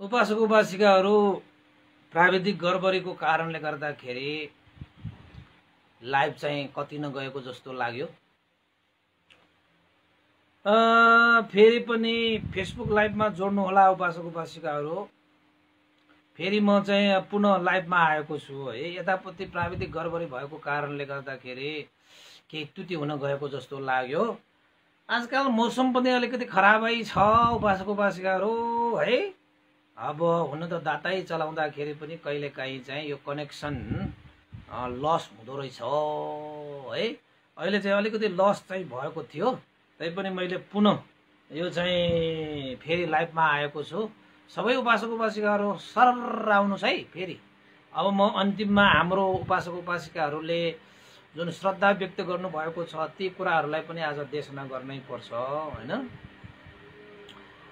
उपासक उपासिकाहरू प्राविधिक गडबडीको कारणले गर्दाखेरि लाइभ चाहिँ कति नगएको जस्तो लाग्यो। फेरि पनि फेसबुक लाइभमा जोड्नु होला उपासक उपासिकाहरू। फेरि म चाहिँ पुनः लाइभमा आएको छु है। यतापट्टि प्राविधिक गडबडी भएको कारणले गर्दाखेरि केही त्रुटि हुन गएको जस्तो लाग्यो। आजकल मौसम पनि अलिकति खराबै छ उपासक उपासिकाहरू है। अब हुन त दातै चलाउँदाखेरि पनि कहिलेकाहीँ चाहिँ यो कनेक्सन लस हुँदो रहेछ है। अहिले चाहिँ अलिकति लस चाहिँ भएको थियो, तैपनि मैले पुनः यो चाहिँ फेरि लाइभमा आएको छु। सबै उपासक उपासिकाहरू सरर आउनुहोस् है। फेरि अब म अन्तिममा हाम्रो उपासक उपासिकाहरूले जुन श्रद्धा व्यक्त गर्नुभएको छ ती कुराहरूलाई पनि आज देशना गर्नै पर्छ हैन।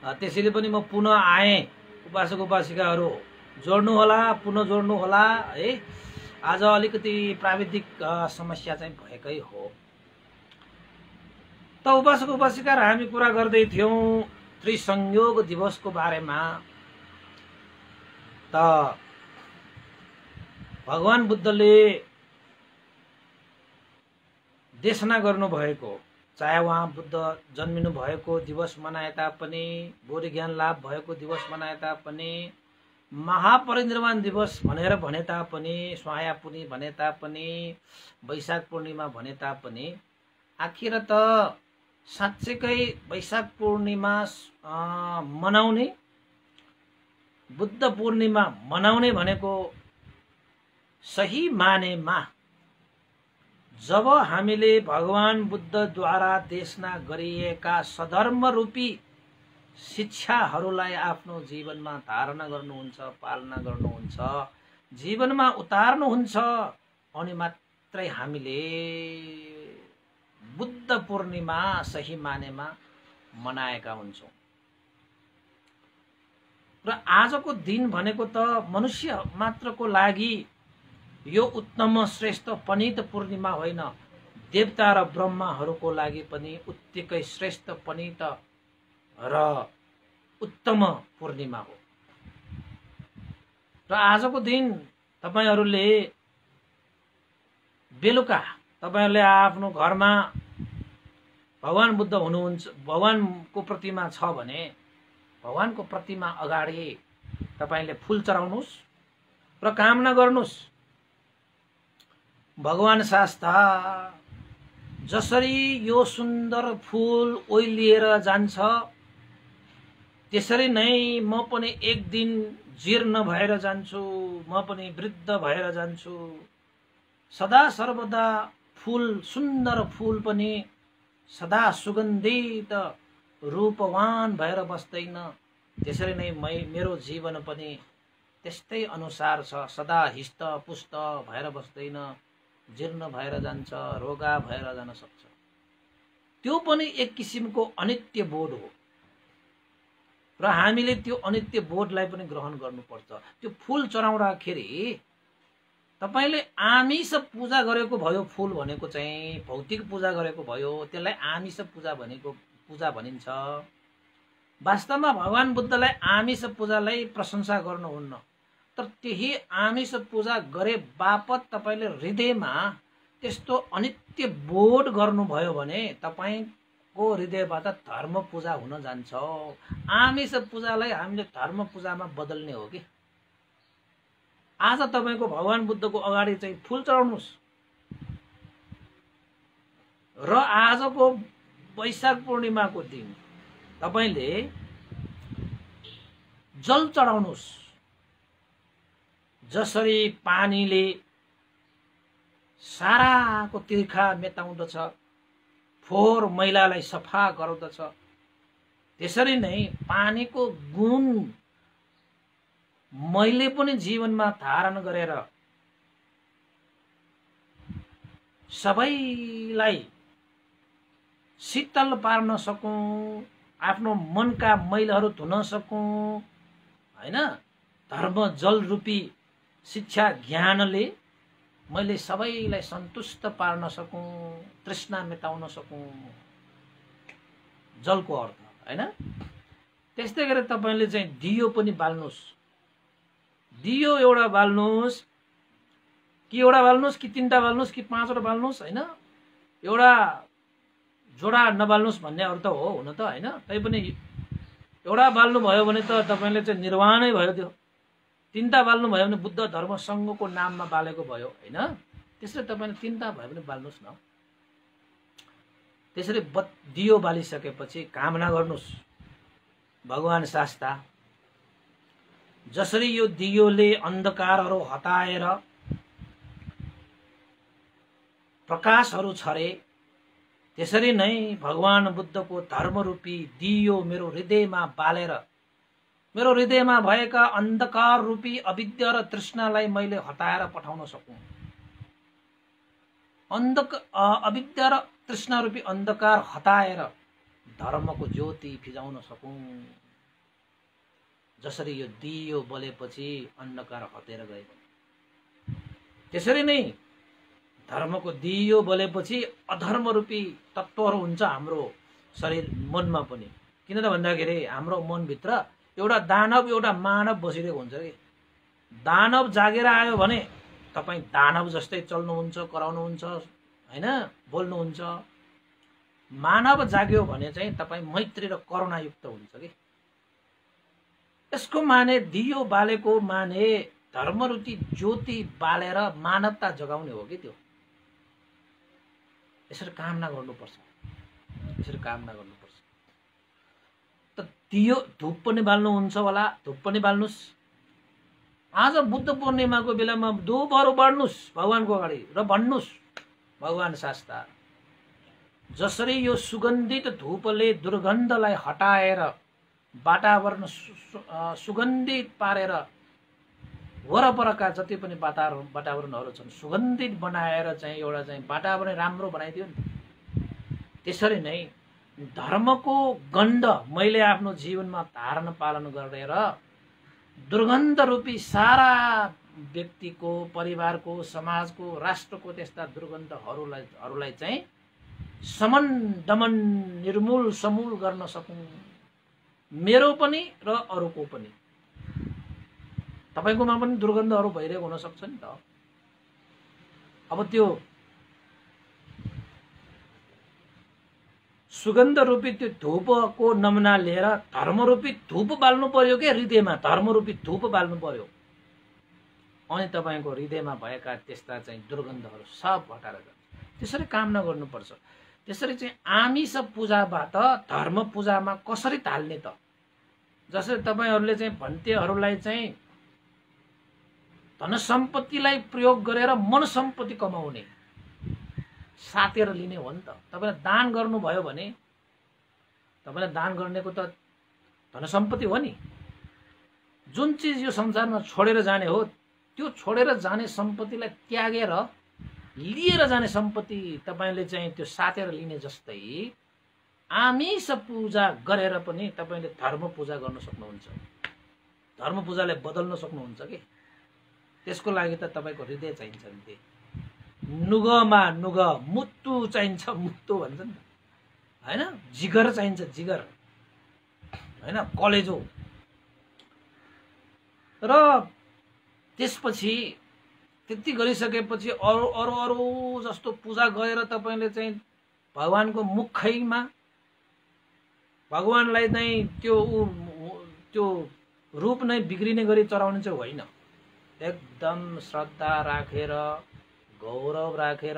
त्यसैले पनि म पुनः आएँ। उपासक उपासिकाहरू जोड्नु होला, पुनः जोड्नु होला है। आज अलिकति प्राविधिक समस्या चाहिँ भएकै हो। त उपासक उपासिका हामी कुरा गर्दै थियौं त्रिसंयोग दिवसको बारेमा। त भगवान बुद्धले देशना गर्नु भएको, चाहे उहाँ बुद्ध जन्मिनु भएको दिवस मनाए तापनि, बोधि ज्ञान लाभ भएको दिवस मनाए तापनि, महापरिनिर्वाण दिवस भनेर भने तापनि, स्वाया पुनी भने तापनि, वैशाख पूर्णिमा भने तापनि, आखिर त साँच्चैकै वैशाख पूर्णिमा मनाउने, बुद्ध पूर्णिमा मनाउने भनेको सही मानेमा जब हामीले भगवान बुद्धद्वारा देशना गरिएका सधर्म रूपी शिक्षाहरूलाई आफ्नो जीवनमा धारणा गर्नुहुन्छ, पालना गर्नुहुन्छ, जीवनमा उतार्नुहुन्छ, अनि मात्रै हामीले बुद्ध पूर्णिमा सही मानेमा मनाएका हुन्छौं। र आजको दिन भनेको त मनुष्य मात्रको लागि यो उत्तम श्रेष्ठ पनित पूर्णिमा होइन, देवता र ब्रह्माहरूको लागि पनि उत्तिकै श्रेष्ठ पनित र उत्तम पूर्णिमा हो। र आजको दिन तपाईहरूले बेलुका तपाईहरूले आफ्नो घरमा भगवान बुद्ध हुनुहुन्छ, भगवानको प्रतिमा छ भने भगवानको प्रतिमा अगाडि तपाईले फूल चढाउनुस् र कामना गर्नुस्। भगवान शास्ता जसरी यो सुन्दर फूल ओइलिएर जान्छ त्यसरी नै म पनि एक दिन जीर्ण भएर जान्छु, म पनि वृद्ध भएर जान्छु। सदा सर्वदा फूल, सुन्दर फूल पनि सदा सुगन्धित रूपवान भएर बस्दैन। त्यसरी नै मेरो जीवन पनि त्यस्तै अनुसार छ, सदा हिष्ट पुष्ट भएर बस्दैन, जीर्ण भएर जान्छ, रोगा भएर जान सक्छ। त्यो पनि एक किसिमको अनित्य बोध हो र हामीले त्यो अनित्य बोधलाई पनि ग्रहण गर्नुपर्छ। त्यो फूल चढाउँदाखेरि तपाईले आमिष पूजा गरेको भयो, फूल भनेको चाहिँ भौतिक पूजा गरेको भयो, त्यसलाई आमिष पूजा भनेको पूजा भनिन्छ। वास्तवमा भगवान बुद्धलाई आमिष पूजालाई प्रशंसा गर्नुहुन्न, तर त्यही आमिष पूजा गरे बापत तपाईले हृदयमा त्यस्तो अनित्य बोध गर्नुभयो भने तपाईको हृदयबाट धर्म पूजा हुन जान्छ। आमिष पूजालाई हामीले धर्म पूजामा बदल्ने हो कि। आज तपाईको भगवान बुद्धको अगाडि चाहिँ फूल चढाउनुस् र आजको वैशाख पूर्णिमाको दिन तपाईले जल चढाउनुस्। जसरी पानीले साराको तिर्खा मेटाउँदछ, फोहोर मैलालाई सफा गराउँदछ, त्यसरी नै पानीको गुण मैले पनि जीवनमा धारण गरेर सबैलाई शीतल पार्न सकूं, आफ्नो मनका मैलहरू धुन सकूं हैन। धर्म जल रूपी शिक्षा ज्ञानले मैले सबैलाई सन्तुष्ट पार्न सकूं, तृष्णा मेटाउन सकूं, जलको अर्थ हैन। त्यस्तै गरेर तपाईले चाहिँ दियो पनि बाल्नुहोस्। दियो एउटा बाल्नुहोस् कि एउटा बाल्नुहोस् कि तीनटा बाल्नुहोस् कि पाँचवटा बाल्नुहोस् हैन, एउटा जोडा नबाल्नुहोस् भन्ने अर्थ हो हुन त हैन। तैपनि एउटा बाल्नु भयो भने त तपाईले चाहिँ निर्वाह नै भयो त्यो। तीनटा बाल्नु भयो भने बुद्ध धर्म संघको नाममा बालेको भयो हैन। त्यसरी तपाईले तीनटा भयो भने बाल्नुहोस् न। त्यसरी दियो बालिसकेपछि कामना गर्नुहोस् भगवान शास्ता, जसरी यो दियोले अन्धकारहरू हटाएर प्रकाशहरू छरे, त्यसरी नै भगवान बुद्धको धर्मरूपी दियो मेरो हृदयमा बालेर मेरो हृदयमा भएका अन्धकार रूपी अविद्या र तृष्णालाई मैले हटाएर पठाउन सकूं। अविद्या र तृष्णा रूपी अन्धकार हटाएर धर्मको ज्योति फिजाउन सकूं। जसरी यो दियो बलेपछि अन्धकार हटेर गयो, त्यसरी नै धर्मको दियो बलेपछि अधर्म रूपी तत्त्वहरू हुन्छ हाम्रो शरीर मनमा पनि। किन त भन्दाखेरि हाम्रो मनभित्र एउटा दानव एउटा मानव बसिरहेको हुन्छ कि। दानव जागेर आयो भने तपाईं दानव जस्तै चल्नुहुन्छ, कराउनुहुन्छ हैन, बोल्नुहुन्छ। मानव जाग्यो भने चाहिँ तपाईं मैत्री र करुणायुक्त हुन्छ कि। यसको माने दियो बालेको माने धर्मरूपी ज्योति बालेर मानवता जगाउने हो कि त्यो। यसरी कामना गर्नुपर्छ, यसरी कामना गर्नुपर्छ। त दियो धूप पनि बाल्नुहुन्छ होला, धूप पनि बाल्नुहोस्। आज बुद्ध पूर्णिमाको बेलामा धूपहरू बाल्नुहोस् भगवानको अगाडि र भन्नुहोस् भगवान शास्ता, जसरी यो सुगन्धित धूपले दुर्गन्धलाई हटाएर वातावरण सुगन्धित पारेर वरपरका जति पनि वातावरणहरू छन् सुगन्धित बनाएर चाहिँ एउटा चाहिँ वातावरण राम्रो बनाइदियो नि। त्यसरी नै धर्मको गन्ध मैले आफ्नो जीवनमा धारण पालन गरेर दुर्गन्ध रूपी सारा व्यक्तिको, परिवारको, समाजको, राष्ट्रको त्यस्ता दुर्गन्धहरूलाई चाहिँ समन दमन निर्मूल समूल गर्न सकूं, मेरो पनि र अरूको पनि। तपाईकोमा पनि दुर्गन्धहरू भइरहेको हुन सक्छ नि त। अब त्यो सुगन्ध रूपी त्यो धूपको नमुना लिएर धर्मरूपी धूप बाल्नु पर्यो के हृदयमा, धर्मरूपी धूप बाल्नु पर्यो। अनि तपाईको हृदयमा भएका त्यस्ता चाहिँ दुर्गन्धहरू सब हटाएर जान्छ। त्यसरी कामना गर्नुपर्छ। त्यसरी चाहिँ आमिष पूजाबाट धर्म पूजामा कसरी ढाल्ने त? जसरी तपाईहरूले चाहिँ भन्तेहरूलाई चाहिँ धन सम्पत्तिलाई प्रयोग गरेर मन सम्पत्ति कमाउने, सातेर लिने हो नि त। तपाईले दान गर्नुभयो भने तपाईले दान गर्नेको त धन सम्पत्ति हो नि। जुन चीज यो संसारमा छोडेर जाने हो त्यो छोडेर जाने सम्पत्तिलाई त्यागेर लिएर जाने सम्पत्ति तपाईले चाहिँ त्यो सातेर लिने जस्तै आमिष पूजा गरेर पनि तपाईले धर्म पूजा गर्न सक्नुहुन्छ। धर्म पूजालाई बदल्न सक्नुहुन्छ के। त्यसको लागि त तपाईको हृदय चाहिन्छ नि। नुगमा नुग, मुत्तु चाहिन्छ मुत्तु भन्छ नि हैन, जिगर चाहिन्छ जिगर हैन, कलेजो। र त्यसपछि त्यति गरिसकेपछि अरु अरु अरु जस्तो पूजा गरेर तपाईले चाहिँ भगवानको मुखैमा भगवानलाई चाहिँ त्यो रूप नै बिग्रिने गरी चढाउने चाहिँ होइन। एकदम श्रद्धा राखेर, गौरव राखेर,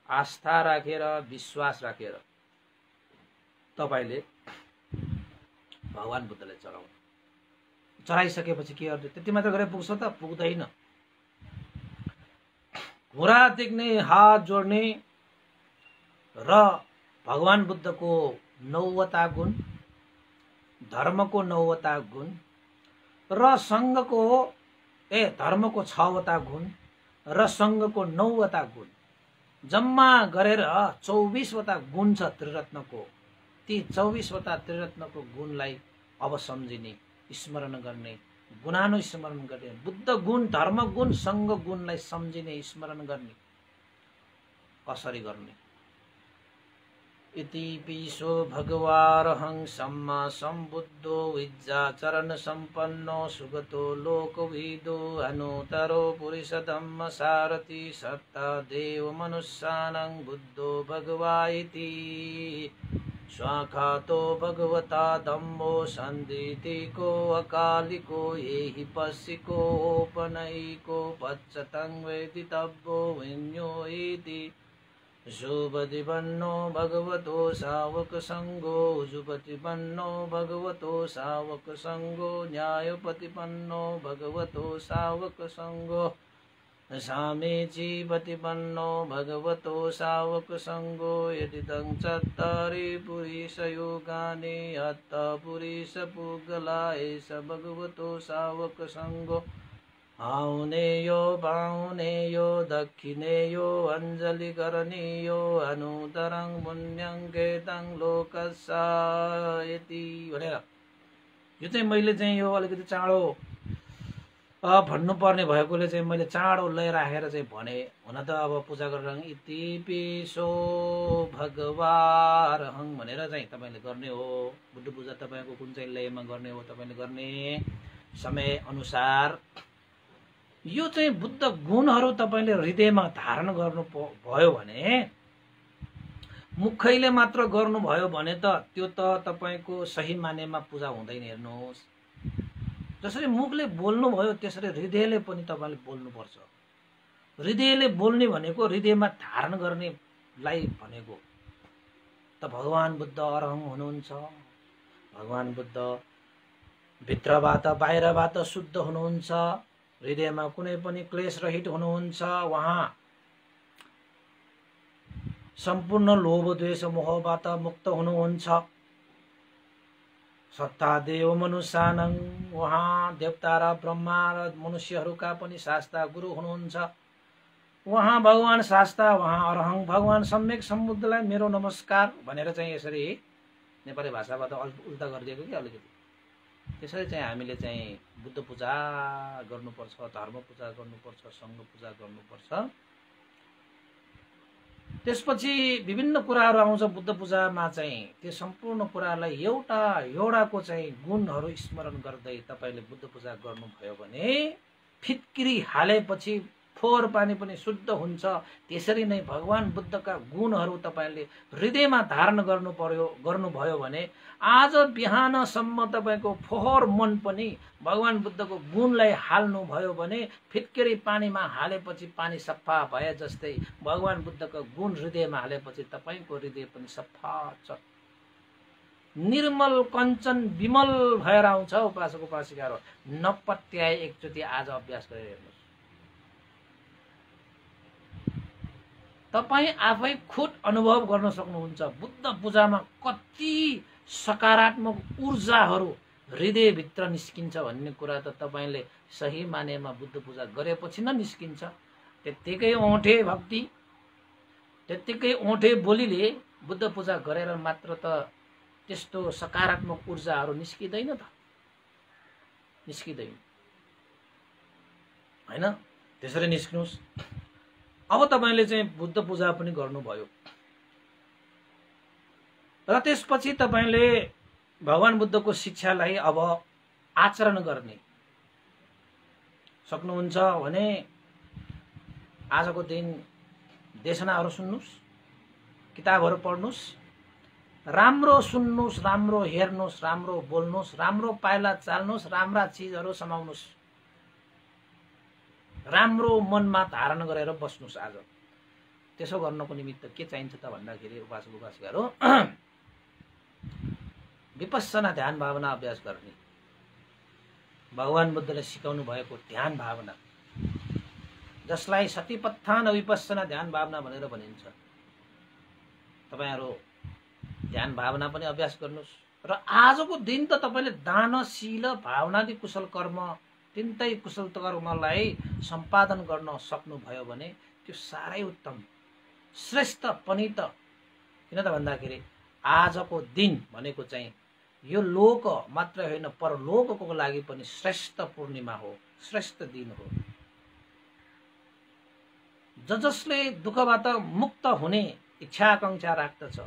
आस्था राखेर, विश्वास राखेर तपाईले भगवान बुद्धलाई चढाउनु। चढाइसकेपछि के गर्नु? त्यति मात्र गरे पुग्छ त? पुग्दैन। घुँडा टेक्ने, हात जोड्ने र भगवान बुद्धको 9वटा गुण, धर्मको 9वटा गुण र संघको धर्मको 6वटा गुण र संघको 9वटा गुण जम्मा गरेर 24वटा गुण छ त्रिरत्नको। ती 24वटा त्रिरत्नको गुणलाई अब सम्झिने, स्मरण गर्ने, गुणानुस्मरण गर्ने, बुद्ध गुण, धर्म गुण, संघ गुणलाई सम्झिने, स्मरण गर्ने। कसरी गर्ने? इति पीशो भगवारहं सम्मा सम्बुद्धो विद्याचरण संपन्नो सुगतो लोकविदो अनुतरो पुरुष धम्म सारथि सत्ता देव मनुष्यानं बुद्धो भगवा इति स्वाखातो भगवता धम्मो सन्दितिको अकालिको येहि पश्चिको उपनयिको पच्चतं वेदितव्यो विन्यो इति शुभदिवन्नो भगवतो सावक संगो जुपतिपन्नो भगवतो सावक संगो न्यायपतिपन्नो भगवतो सावक संगो सामीचीपतिपन्नो भगवतो सावक संगो यदिदं चत्तारि पुरीशयोगानि अत्त पुरीश पुगला एष भगवतो सावक संगो आउनेयो बाउनेयो दक्षिणेयो अञ्जलि करणीयो अनुतरं पुण्यं केतं लोकसायति भनेर यो चाहिँ मैले चाहिँ यो अलिकति चाँडो भन्नुपर्ने भएकोले चाहिँ मैले चाँडो लय राखेर चाहिँ भने। हुन त अब पूजा गरेर इति पिसो भगवारहं भनेर चाहिँ तपाईँले गर्ने हो। बुद्ध पूजा तपाईँको कुन चाहिँ लयमा गर्ने हो तपाईँले गर्ने समय अनुसार यो चाहिँ बुद्ध गुणहरू तपाईँले हृदयमा धारण गर्नु भयो भने, मुखैले मात्र गर्नुभयो भने त त्यो त तपाईँको सही मानेमा पूजा हुँदैन। हेर्नुहोस्, जसरी मुखले बोल्नुभयो त्यसरी हृदयले पनि तपाईँले बोल्नुपर्छ। हृदयले बोल्ने भनेको हृदयमा धारण गर्नेलाई भनेको त भगवान बुद्ध अरहं हुनुहुन्छ। भगवान बुद्ध भित्रबाट बाहिरबाट शुद्ध हुनुहुन्छ, हृदयमा कुनै पनि क्लेश रहित हुनुहुन्छ। उहाँ सम्पूर्ण लोभ द्वेष मोहबाट मुक्त हुनुहुन्छ। सत्ता देव मनुष्यानं, उहाँ देवता र ब्रह्मा र मनुष्यहरूका पनि शास्ता गुरु हुनुहुन्छ। उहाँ भगवान शास्ता, उहाँ अरहं भगवान सम्यक सम्बुद्धलाई मेरो नमस्कार भनेर चाहिँ यसरी नेपाली भाषाबाट उल्टा गरिदिएको कि अलिकति। त्यसरी चाहिँ हामीले चाहिँ बुद्ध पूजा गर्नुपर्छ, धर्म पूजा गर्नुपर्छ, सङ्घ पूजा गर्नुपर्छ। त्यसपछि विभिन्न कुराहरू आउँछ बुद्ध पूजामा चाहिँ। त्यो सम्पूर्ण कुरालाई एउटाको चाहिँ गुणहरू स्मरण गर्दै तपाईँले बुद्ध पूजा गर्नुभयो भने फिटकिरी हालेपछि फोहोर पानी पनि शुद्ध हुन्छ। त्यसरी नै भगवान बुद्धका गुणहरू तपाईँले हृदयमा धारण गर्नुभयो भने आज बिहानसम्म तपाईँको फोहोर मन पनि भगवान बुद्धको गुणलाई हाल्नुभयो भने फिटकिरी पानीमा हालेपछि पानी सफा भए जस्तै भगवान बुद्धको गुण हृदयमा हालेपछि तपाईँको हृदय पनि सफा छ, निर्मल कञ्चन विमल भएर आउँछ। उपासक उपासिकाहरू नपत्याए एकचोटि आज अभ्यास गरेर हेर्नुहोस्। तपाईँ आफै खुद अनुभव गर्न सक्नुहुन्छ बुद्ध पूजामा कति सकारात्मक ऊर्जाहरू हृदयभित्र निस्किन्छ भन्ने कुरा त तपाईँले सही मानेमा बुद्ध पूजा गरेपछि न निस्किन्छ। त्यत्तिकै औँठे भक्ति, त्यत्तिकै औँठे बोलीले बुद्ध पूजा गरेर मात्र त त्यस्तो सकारात्मक ऊर्जाहरू निस्किँदैन त, निस्किँदैन हैन। त्यसरी निस्किनुहोस्। अब तपाईँले चाहिँ बुद्ध पूजा पनि गर्नुभयो र त्यसपछि तपाईँले भगवान बुद्धको शिक्षालाई अब आचरण गर्ने सक्नुहुन्छ भने आजको दिन देशनाहरू सुन्नुहोस्, किताबहरू पढ्नुहोस्, राम्रो सुन्नुहोस्, राम्रो हेर्नुहोस्, राम्रो बोल्नुहोस्, राम्रो पाइला चाल्नुहोस्, राम्रा चिजहरू समाउनुहोस्, राम्रो मनमा धारण गरेर बस्नुहोस्। आज त्यसो गर्नको निमित्त के चाहिन्छ त भन्दाखेरि उपासक उपासिकाहरू विपस्सना ध्यान भावना अभ्यास गर्ने। भगवान बुद्धले सिकाउनु भएको ध्यान भावना, जसलाई सतिपत्थान विपस्सना ध्यान भावना भनेर भनिन्छ। तपाईहरु ध्यान भावना पनि अभ्यास गर्नुहोस् र आजको दिन त तपाईले दानशील भावनादि कुशल कर्म, तिनटै कुशल कर्मलाई सम्पादन गर्न सक्नुभयो भने त्यो साह्रै उत्तम श्रेष्ठ पनि त। किन त भन्दाखेरि आजको दिन भनेको चाहिँ यो लोक मात्र होइन परलोकको लागि पनि श्रेष्ठ पूर्णिमा हो, श्रेष्ठ दिन हो। जसले दुःखबाट मुक्त हुने इच्छा आकांक्षा राख्दछ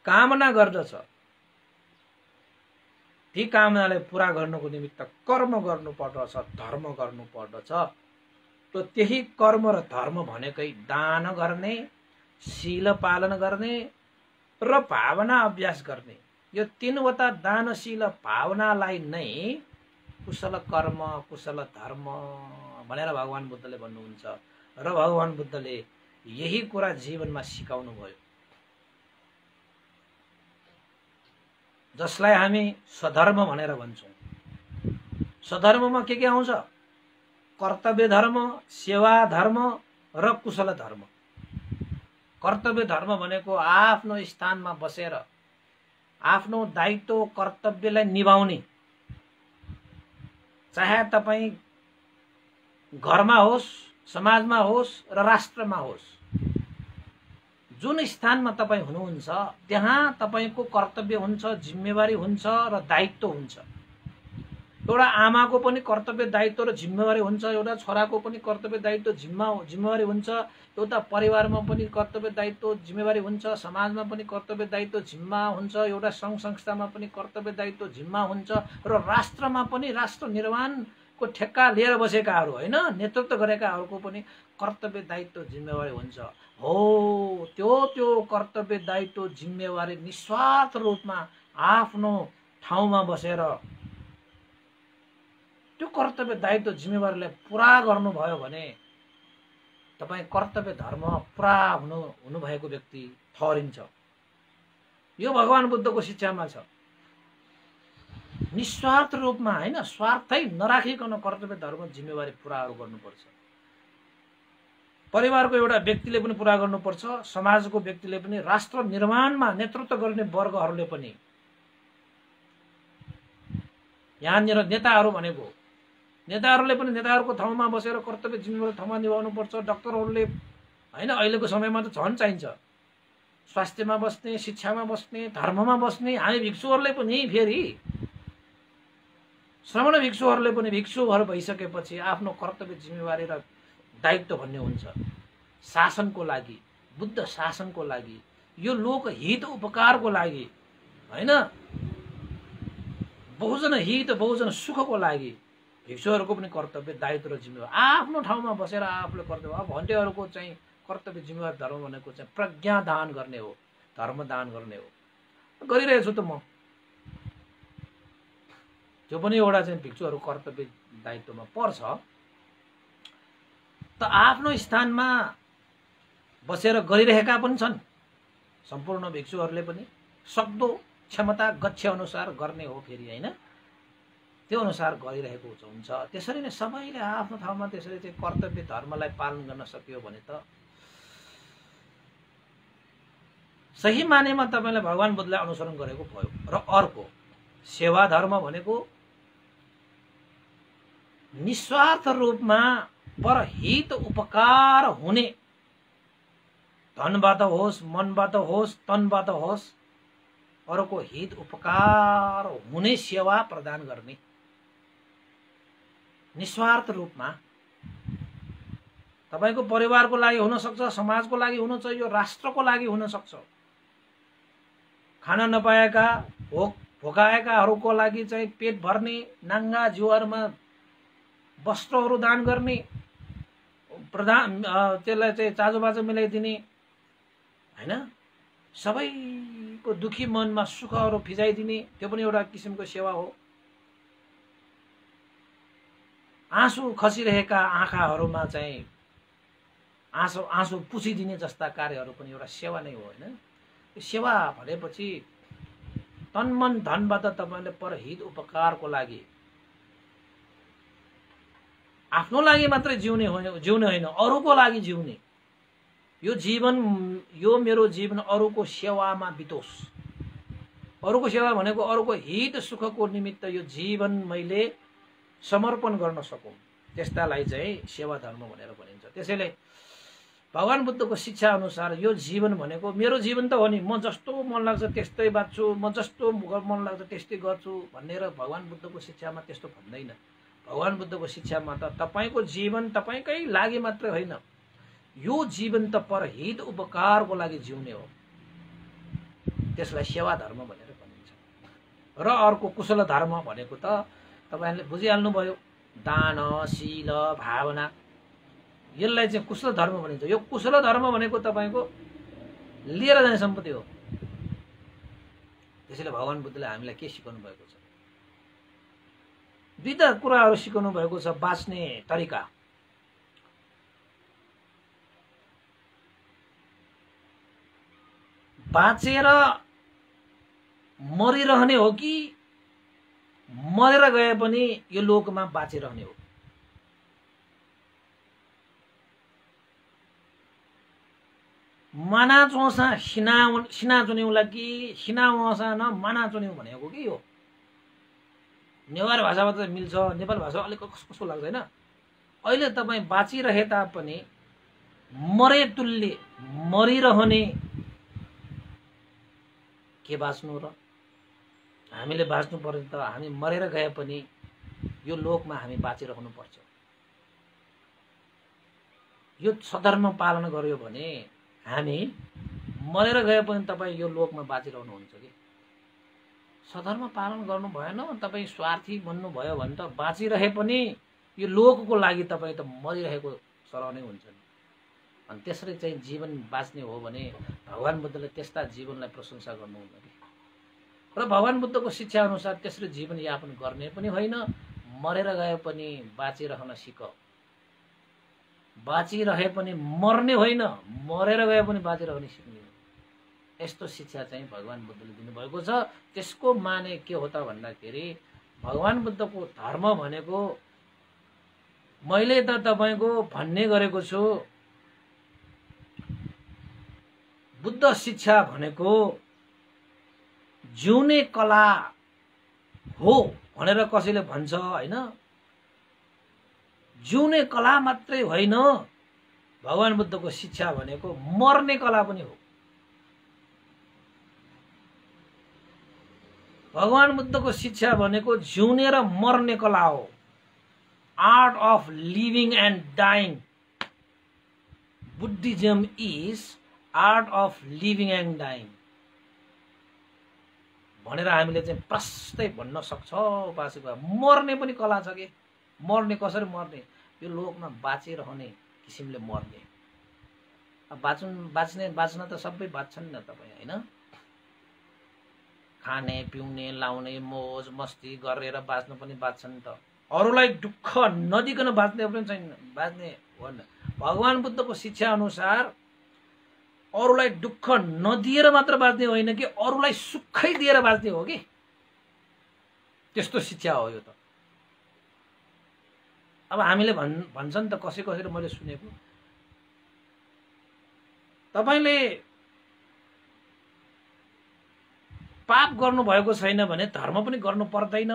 कामना गर्दछ ती कामनालाई पूरा गर्नको निमित्त कर्म गर्नुपर्दछ, धर्म गर्नुपर्दछ। त त्यही कर्म र धर्म भनेकै दान गर्ने, शील पालन गर्ने र भावना अभ्यास गर्ने। यो तीनवटा दान, शील, भावनालाई नै कुशल कर्म, कुशल धर्म भनेर भगवान बुद्धले भन्नुहुन्छ। र भगवान बुद्धले यही कुरा जीवनमा सिकाउनु भयो, जसलाई हामी स्वधर्म भनेर भन्छौँ। स्वधर्ममा के आउँछ? कर्तव्य धर्म, सेवा धर्म र कुशल धर्म। कर्तव्य धर्म भनेको आफ्नो स्थानमा बसेर आफ्नो दायित्व कर्तव्यलाई निभाउने, चाहे तपाईँ घरमा होस्, समाजमा होस् र राष्ट्रमा होस्, जुन स्थानमा तपाईँ हुनुहुन्छ त्यहाँ तपाईको कर्तव्य हुन्छ, जिम्मेवारी हुन्छ र दायित्व हुन्छ। एउटा आमाको पनि कर्तव्य, दायित्व र जिम्मेवारी हुन्छ, एउटा छोराको पनि कर्तव्य, दायित्व, जिम्मेवारी हुन्छ, एउटा परिवारमा पनि कर्तव्य, दायित्व, जिम्मेवारी हुन्छ, समाजमा पनि कर्तव्य, दायित्व, जिम्मा हुन्छ, एउटा सङ्घ संस्थामा पनि कर्तव्य, दायित्व, जिम्मा हुन्छ र राष्ट्रमा पनि, राष्ट्र निर्माणको ठेक्का लिएर बसेकाहरू होइन, नेतृत्व गरेकाहरूको पनि कर्तव्य, दायित्व, जिम्मेवारी हुन्छ। हो, त्यो कर्तव्य, दायित्व, जिम्मेवारी निस्वार्थ रूपमा आफ्नो ठाउँमा बसेर त्यो कर्तव्य, दायित्व, जिम्मेवारीलाई पुरा गर्नुभयो भने तपाईँ कर्तव्य धर्म पुरा हुनुभएको व्यक्ति ठहरिन्छ। यो भगवान बुद्धको शिक्षामा छ। निस्वार्थ रूपमा होइन, स्वार्थै नराखिकन कर्तव्य धर्म जिम्मेवारी पुराहरू गर्नुपर्छ। परिवारको एउटा व्यक्तिले पनि पुरा गर्नुपर्छ, समाजको व्यक्तिले पनि, राष्ट्र निर्माणमा नेतृत्व गर्ने वर्गहरूले पनि। यहाँनिर नेताहरू भनेको, नेताहरूले पनि नेताहरूको ठाउँमा बसेर कर्तव्य, जिम्मेवारी ठाउँमा निभाउनुपर्छ। डाक्टरहरूले होइन, अहिलेको समयमा त झन् चाहिन्छ, स्वास्थ्यमा बस्ने, शिक्षामा बस्ने, धर्ममा बस्ने। हामी भिक्षुहरूले पनि फेरि श्रमण भिक्षुहरूले पनि भिक्षुहरू भइसकेपछि आफ्नो कर्तव्य, जिम्मेवारी र दायित्व भन्ने हुन्छ। शासनको लागि, बुद्ध शासनको लागि, यो लोकहित उपकारको लागि होइन, बहुजन हित, बहुजन सुखको लागि भिक्षुहरूको पनि कर्तव्य, दायित्व र जिम्मेवारी आफ्नो ठाउँमा बसेर आफूले कर्तव्य। अब भन्टेहरूको चाहिँ कर्तव्य, जिम्मेवारी, धर्म भनेको चाहिँ प्रज्ञा दान गर्ने हो, धर्म दान गर्ने हो। गरिरहेछु त म, त्यो पनि एउटा चाहिँ भिक्षुहरू कर्तव्य, दायित्वमा पर्छ। त आफ्नो स्थानमा बसेर गरिरहेका पनि छन् सम्पूर्ण भिक्षुहरूले पनि, सक्दो क्षमता गच्छ अनुसार गर्ने हो फेरि होइन, त्यो अनुसार गरिरहेको हुन्छ। त्यसरी नै सबैले आफ्नो ठाउँमा त्यसरी चाहिँ कर्तव्य धर्मलाई पालन गर्न सक्यो भने त सही मानेमा तपाईँले भगवान बुद्धलाई अनुसरण गरेको भयो। र अर्को सेवा धर्म भनेको निस्वार्थ रूपमा परहित उपकार हुने, धनबाट होस्, मनबाट होस्, तनबाट होस्, अरूको हित उपकार हुने सेवा प्रदान गर्ने निस्वार्थ रूपमा। तपाईको परिवारको लागि हुन सक्छ, समाजको लागि हुन सक्छ, यो राष्ट्रको लागि हुन सक्छ। खान नपाएका, भोकाएकाहरूको लागि चाहिँ पेट भर्ने, नाङ्गा जिउहरूमा वस्त्रहरू दान गर्ने, त्यसलाई चाहिँ चाजोबाजो मिलाइदिने होइन, सबैको दुखी मनमा सुखहरू फिजाइदिने, त्यो पनि एउटा किसिमको सेवा हो। आँसु खसिरहेका आँखाहरूमा चाहिँ आँसु पुछिदिने जस्ता कार्यहरू पनि एउटा सेवा नै हो होइन। सेवा भनेपछि तन मन धनबाट तपाईँले परहित उपकारको लागि, आफ्नो लागि मात्रै जिउने होइन, अरूको लागि जिउने। यो जीवन, यो मेरो जीवन अरूको सेवामा बितोस्। अरूको सेवा भनेको अरूको हित सुखको निमित्त यो जीवन मैले समर्पण गर्न सकौँ, त्यस्तालाई चाहिँ सेवा धर्म भनेर भनिन्छ। त्यसैले भगवान बुद्धको शिक्षा अनुसार यो जीवन भनेको मेरो जीवन त हो नि, म जस्तो मन लाग्छ त्यस्तै बाँच्छु, म जस्तो मन लाग्छ त्यस्तै गर्छु भनेर भगवान बुद्धको शिक्षामा त्यस्तो भन्दैन। भगवान बुद्धको शिक्षामा त तपाईँको जीवन तपाईँकै लागि मात्रै होइन, यो जीवन त परहित उपकारको लागि जिउने हो। त्यसलाई सेवा धर्म भनेर भनिन्छ। र अर्को कुशल धर्म भनेको त तपाईहरुले बुझिहाल्नुभयो, दान, शील, भावना, यसलाई चाहिँ कुशल धर्म भनिन्छ। यो कुशल धर्म भनेको तपाईको लिएर जाने सम्पत्ति हो। त्यसैले भगवान बुद्धले हामीलाई के सिकाउनु भएको छ? दुईटा कुराहरू सिकाउनु भएको छ बाँच्ने तरिका। बाँचेर मरिरहने हो कि मरेर गए पनि यो लोकमा बाँचिरहने हो? माना चोसा सिना चुन्यौला कि सिना वसा न माना चुन्यौ भनेको के हो? नेवार भाषामा त मिल्छ, नेपाली भाषा अलिक कस्तो लाग्छ हैन? अहिले तपाई बाँचिरहे तापनि मरे तुल्य मरिरहने के बाँच्नु र? हामीले बाँच्नु पर्यो त हामी मरेर गए पनि यो लोकमा हामी बाँचिरहनु पर्छ। यो सधर्म पालन गर्यो भने हामी मरेर गए पनि तपाई यो लोकमा बाँचिरहनु हुन्छ कि? सधर्म पालन गर्नु भएन, तपाई स्वार्थी बन्नु भयो भने त बाँचिरहे पनि यो लोकको लागि तपाई त मरिरहेको सरह नै हुन्छ नि। अनि त्यसरी चाहिँ जीवन बाँच्ने हो भने भगवान बुद्धले त्यस्ता जीवनलाई प्रशंसा गर्नुहुन्न कि? र भगवान बुद्धको शिक्षा अनुसार त्यसरी जीवन यापन गर्ने पनि होइन, मरेर गए पनि बाँचिरहन सिक। बाँचिरहे पनि मर्ने होइन, मरेर गए पनि बाँचिरहने सिक्ने। यस्तो शिक्षा चाहिँ भगवान बुद्धले दिनुभएको छ। त्यसको माने के हो त भन्दाखेरि भगवान बुद्धको धर्म भनेको मैले त तपाईको भन्ने गरेको छु, बुद्ध शिक्षा भनेको जिउने कला हो भनेर कसैले भन्छ हैन? जिउने कला मात्रै होइन, भगवान बुद्धको शिक्षा भनेको मर्ने कला पनि हो। भगवान बुद्धको शिक्षा भनेको जिउने र मर्ने कला हो। Art of living and dying. Buddhism is art of living and dying भनेर हामीले चाहिँ प्रष्टै भन्न सक्छौं। उपासक मर्ने पनि कला छ के? मर्ने कसरी मर्ने? यो लोकमा बाँचिरहने किसिमले मर्ने। अब बाँच्न त सबै बाँच्छन् न तपाई हैन? खाने पिउने लाउने मोज मस्ती गरेर बाँच्न पनि बाँच्छन् त। अरूलाई दुःख नदिकन बाँच्ने पनि छैन, बाँच्ने हो न। भगवान बुद्धको शिक्षा अनुसार अरूलाई दुःख नदिएर मात्र बाँच्ने होइन कि अरूलाई सुखै दिएर बाँच्ने हो कि? त्यस्तो शिक्षा हो यो त। अब हामीले भन्छन् त कसैले मैले सुनेको, तपाईले पाप गर्नु भएको छैन भने धर्म पनि गर्नु पर्दैन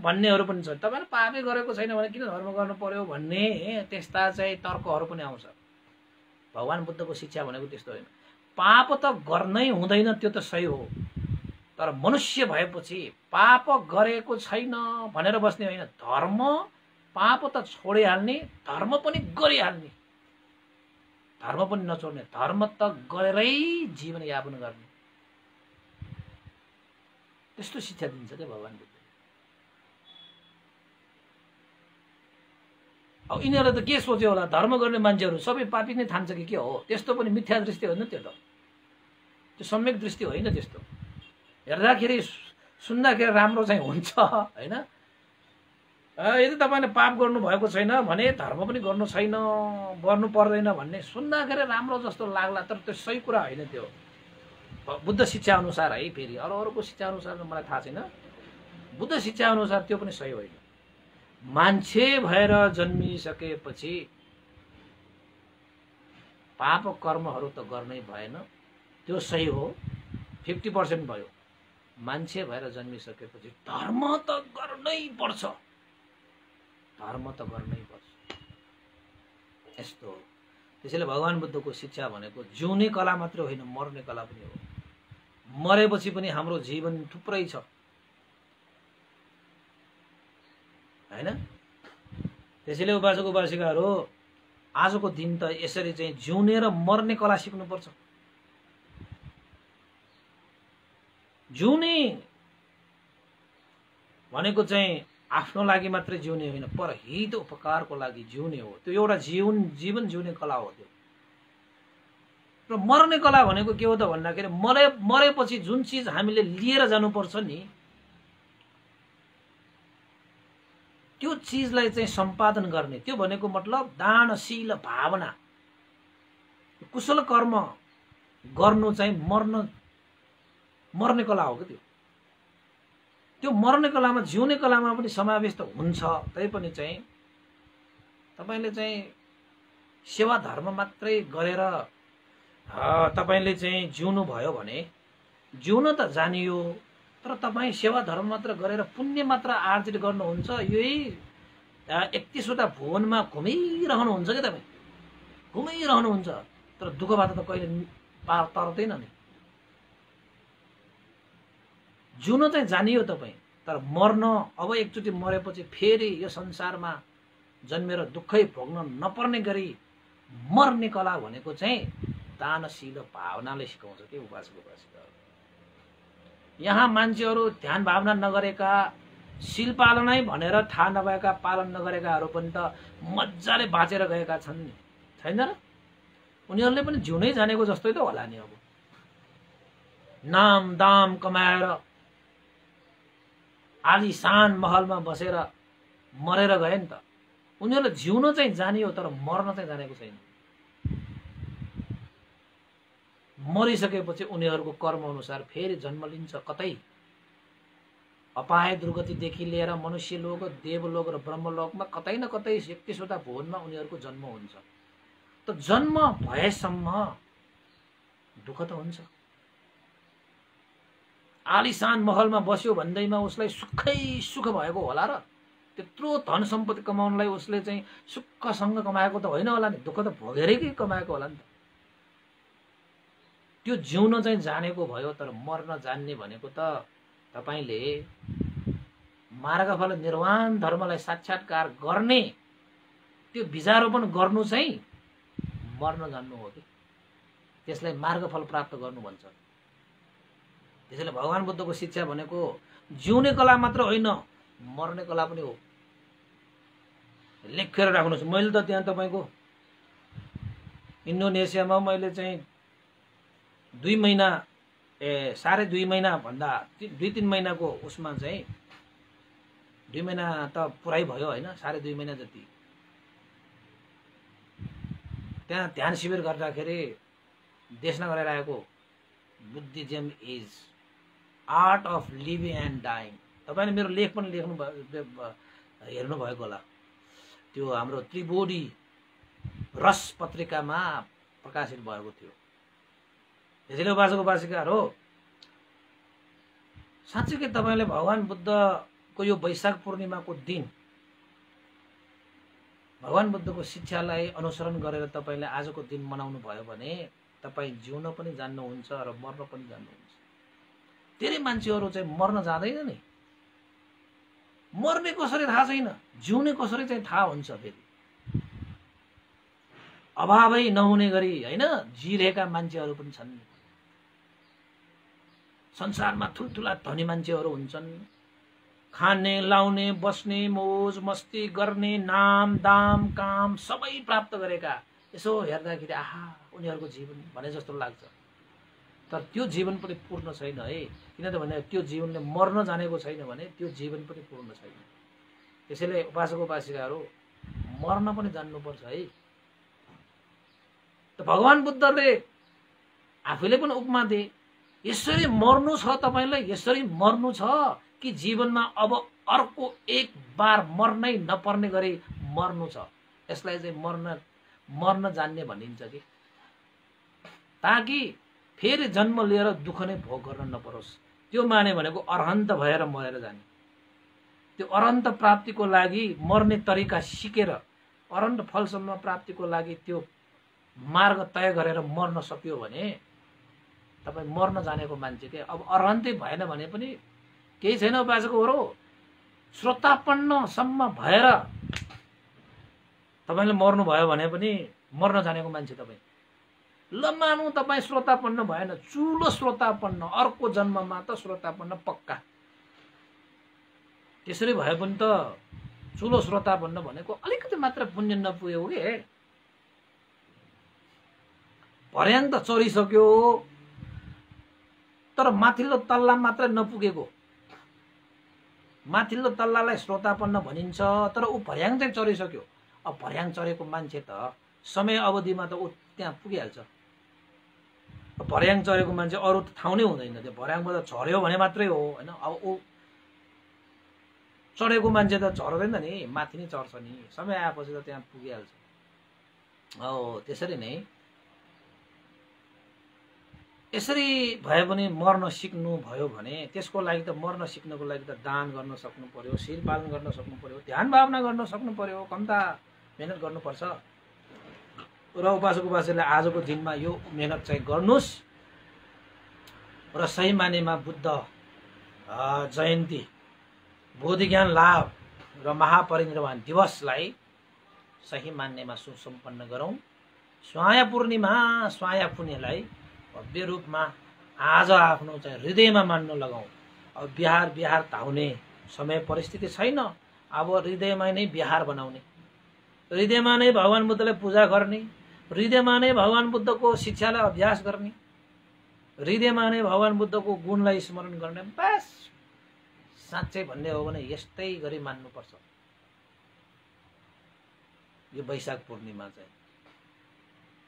भन्नेहरू पनि छन्। तपाईले पापै गरेको छैन भने किन धर्म गर्नु पर्यो भन्ने त्यस्ता चाहिँ तर्कहरू पनि आउँछ। भगवान बुद्धको शिक्षा भनेको त्यस्तो होइन। पाप त गर्नै हुँदैन, त्यो त सही हो, तर मनुष्य भएपछि पाप गरेको छैन भनेर बस्ने होइन। धर्म पाप त छोडिहाल्ने, धर्म पनि गरिहाल्ने, धर्म पनि नछोड्ने। धर्म त गरेरै जीवन यापन गर्ने, त्यस्तो शिक्षा दिन्छ के भगवान बुद्धले। अब यिनीहरूले त के सोच्यो होला, धर्म गर्ने मान्छेहरू सबै पापी नै ठान्छ कि के हो? त्यस्तो पनि मिथ्या दृष्टि होइन त्यो त, त्यो सम्यक दृष्टि होइन। त्यस्तो हेर्दाखेरि सुन्दाखेरि राम्रो चाहिँ हुन्छ हैन? यदि तपाईले पाप गर्नु भएको छैन भने धर्म पनि गर्नु छैन, गर्नु पर्दैन भन्ने सुन्दाखेरि राम्रो जस्तो लाग्ला, तर त्यो सही कुरा होइन। त्यो बुद्ध शिक्षा अनुसार है, फेरि अरूको शिक्षा अनुसार मलाई थाहा छैन, बुद्ध शिक्षा अनुसार त्यो पनि सही होइन। मान्छे भएर जन्मिसकेपछि पाप कर्महरू त गर्नै भएन, त्यो सही हो, 50% भयो। मान्छे भएर जन्मिसकेपछि धर्म त गर्नै पर्छ, धर्म त गर्नै पर्छ, यस्तो हो। त्यसैले भगवान बुद्धको शिक्षा भनेको जिउने कला मात्र होइन, मर्ने कला पनि हो। मरेपछि पनि हाम्रो जीवन थुप्रै छ हैन? त्यसैले उपासक उपासिकाहरू आजको दिन त यसरी चाहिँ जिउने र मर्ने कला सिक्नुपर्छ। जिउने भनेको चाहिँ आफ्नो लागि मात्रै जिउने होइन, पर हित उपकारको लागि जिउने हो। त्यो एउटा जीवन जिउने कला हो त्यो। र मर्ने कला भनेको के हो त भन्दाखेरि मरेपछि जुन चिज हामीले लिएर जानुपर्छ नि, त्यो चिजलाई चाहिँ सम्पादन गर्ने, त्यो भनेको मतलब दानशील भावना, कुशल कर्म गर्नु चाहिँ मर्ने कला हो क्या त्यो। त्यो मर्ने कलामा जिउने कलामा पनि समावेश त हुन्छ, तैपनि चाहिँ तपाईले चाहिँ सेवा धर्म मात्रै गरेर तपाईले चाहिँ जिउनु भयो भने जिउन त जानियो, तर तपाईँ सेवा धर्म मात्र गरेर पुण्य मात्र आर्जित गर्नुहुन्छ, यही 31वटा भुवनमा घुमिरहनुहुन्छ क्या तपाईँ, घुमिरहनुहुन्छ, तर दुःखबाट त कहिले पार तर्दैन नि। जिउन चाहिँ जानियो तपाईँ, तर मर्न, अब एकचोटि मरेपछि फेरि यो संसारमा जन्मेर दुःखै भोग्न नपर्ने गरी मर्ने कला भनेको चाहिँ दानशील भावनाले सिकाउँछ के उपासक उपासिकाहरू। यहाँ मान्छेहरू ध्यान भावना नगरेका, शील पालनै भनेर थाहा नभएका, पालन नगरेकाहरू पनि त मजाले बाँचेर गएका छन् नि, छैन र? उनीहरूले पनि जिउनै जानेको जस्तै त होला नि। अब नाम दाम कमाएर आलिशान महलमा बसेर मरेर गए नि त। उनीहरूले जिउन चाहिँ जानियो, तर मर्न चाहिँ जानेको छैन। मरिसकेपछि उनीहरूको कर्म अनुसार फेरि जन्म लिन्छ, कतै अपाय दुर्गतिदेखि लिएर मनुष्य लोक, देवलोक र ब्रह्मलोकमा कतै न कतै 31वटा भुवनमा उनीहरूको जन्म हुन्छ। त जन्म भएसम्म दुःख त हुन्छ। आलिशान महलमा बस्यो भन्दैमा उसलाई सुखै सुख भएको होला र? त्यत्रो धन सम्पत्ति कमाउनलाई उसले चाहिँ सुखसँग कमाएको त होइन होला नि, दुःख त भोगेरै कमाएको होला नि त। त्यो जिउन चाहिँ जानेको भयो, तर मर्न जान्ने भनेको त तपाईले मार्गफल निर्वाण धर्मलाई साक्षात्कार गर्ने त्यो बीजारोपण गर्नु चाहिँ मर्न जान्नु हो कि, त्यसलाई मार्गफल प्राप्त गर्नु भन्छ। त्यसैले भगवान बुद्धको शिक्षा भनेको जिउने कला मात्र होइन, मर्ने कला पनि हो। लेखेर राख्नुहोस्। मैले त त्यहाँ तपाईको इन्डोनेसियामा मैले चाहिँ 2 महिना 2.5 महिना भन्दा 2-3 महिनाको उसमा चाहिँ 2 महिना त पुरै भयो होइन, 2.5 महिना जति त्यहाँ ध्यान शिविर गर्दाखेरि देशना गरेर आएको Buddhism is art of living and dying. तपाईले मेरो लेख पनि लेख्नु हेर्नु भएको होला, त्यो हाम्रो त्रिबोडी रस पत्रिकामा प्रकाशित भएको थियो। त्यसैले उपासक उपासिकाहरू, साँच्चै तपाईले भगवान बुद्धको यो वैशाख पूर्णिमाको दिन भगवान बुद्धको शिक्षालाई अनुसरण गरेर तपाईले आजको दिन मनाउनु भयो भने तपाई जिउन पनि जान्नुहुन्छ र मर्न पनि जान्नुहुन्छ। धेरै मान्छेहरू चाहिँ मर्न जाँदैन नि, मर्ने कसरी थाहा छैन, जिउने कसरी चाहिँ थाहा हुन्छ। फेरि अभावै नहुने गरी हैन जिरहेका मान्छेहरू पनि छन्। संसारमा ठुलठुला धनी मान्छेहरू हुन्छन्, खाने लाउने बस्ने मौज मस्ती गर्ने, नाम दाम काम सबै प्राप्त गरेका, यसो हेर्दाखेरि आहा उनीहरूको जीवन भने जस्तो लाग्छ। तर त्यो जीवन पनि पूर्ण छैन है, किनभने त्यो जीवनले मर्न जानेको छैन भने त्यो जीवन पनि पूर्ण छैन। त्यसैले उपासक उपासिकाहरू मर्न पनि जान्नुपर्छ है। त भगवान बुद्धले आफैले पनि उपमा दिए, यसरी मर्नु छ तपाईलाई, यसरी मर्नु छ कि जीवनमा अब अर्को एक बार मर्नै नपर्ने गरी मर्नु छ। यसलाई चाहिँ मर्न जान्ने भनिन्छ कि, ताकि फेरि जन्म लिएर दुःख नै भोग गर्न नपरोस्। त्यो माने भनेको अरहन्त भएर मरेर जाने। त्यो अरहन्त प्राप्तिको लागि मर्ने तरिका सिकेर अरहन्त फलसम्म प्राप्तिको लागि त्यो मार्ग तय गरेर मर्न सक्यो भने तपाई मर्न जानेको मान्छे के। अब अरहन्तै भएन भने पनि केही छैन उपासकहरू, श्रोतापन्नसम्म भएर तपाईले मर्नु भयो भने पनि मर्न जानेको मान्छे तपाई। ल मानौँ तपाईँ श्रोतापन्न भएन, चुलो श्रोतापन्न, अर्को जन्ममा त श्रोतापन्न पक्का। त्यसरी भए पनि त चुलो श्रोतापन्न भनेको अलिकति मात्र पुण्य नपुगेको के। भर्याङ त चढिसक्यो तर माथिल्लो तल्ला मात्र नपुगेको। माथिल्लो तल्लालाई श्रोतापन्न भनिन्छ तर ऊ भर्याङ चाहिँ चढिसक्यो। अब भर्याङ चढेको मान्छे त समय अवधिमा त ऊ त्यहाँ पुगिहाल्छ। भर्याङ चढेको मान्छे अरू ठाउँ नै हुँदैन, त्यो भर्याङबाट झर्यो भने मात्रै हो होइन। अब ऊ चढेको मान्छे त झर्दैन नि, माथि नै चढ्छ नि, समय आएपछि त त्यहाँ पुगिहाल्छ। हो त्यसरी नै यसरी भए पनि मर्न सिक्नु भयो भने त्यसको लागि त मर्न सिक्नको लागि त दान गर्न सक्नु पर्यो, शिर पालन गर्न सक्नु पर्यो, ध्यान भावना गर्न सक्नु पर्यो, कम्ता मेहनत गर्नुपर्छ। र उपासक उपासकले आजको दिनमा यो मेहनत चाहिँ गर्नुस् र सही मानेमा बुद्ध जयन्ती, बोधि ज्ञान लाभ र महापरिनिर्वाण दिवसलाई सही मान्नेमा सुसम्पन्न गरौँ। स्वाया पूर्णिमा स्वाया पुण्यलाई भव्य रूपमा आज आफ्नो चाहिँ हृदयमा मान्न लगाऊ। अब बिहार बिहार धाउने समय परिस्थिति छैन। अब हृदयमा नै बिहार बनाउने, हृदयमा नै भगवान बुद्धलाई पूजा गर्ने, हृदयमा नै भगवान बुद्धको शिक्षालाई अभ्यास गर्ने, हृदयमा नै भगवान बुद्धको गुणलाई स्मरण गर्ने। बस साँच्चै भन्ने हो भने यस्तै गरी मान्नुपर्छ यो वैशाख पूर्णिमा चाहिँ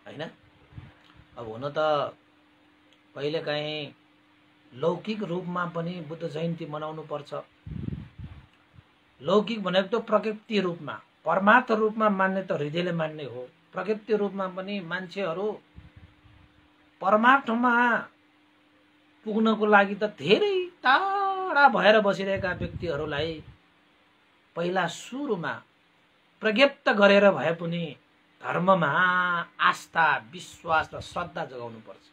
हैन। अब हुन त कहिलेकाहीँ लौकिक रूपमा पनि बुद्ध जयन्ती मनाउनु पर्छ। लौकिक भनेको त प्रकृति रूपमा, परमार्थ रूपमा मान्ने त हृदयले मान्ने हो। प्रकृति रूपमा पनि मान्छेहरू परमार्थमा पुग्नको लागि त धेरै टाढा भएर बसिरहेका व्यक्तिहरूलाई पहिला सुरुमा प्रज्ञप्त गरेर भए पनि धर्ममा आस्था, विश्वास र श्रद्धा जगाउनु पर्छ।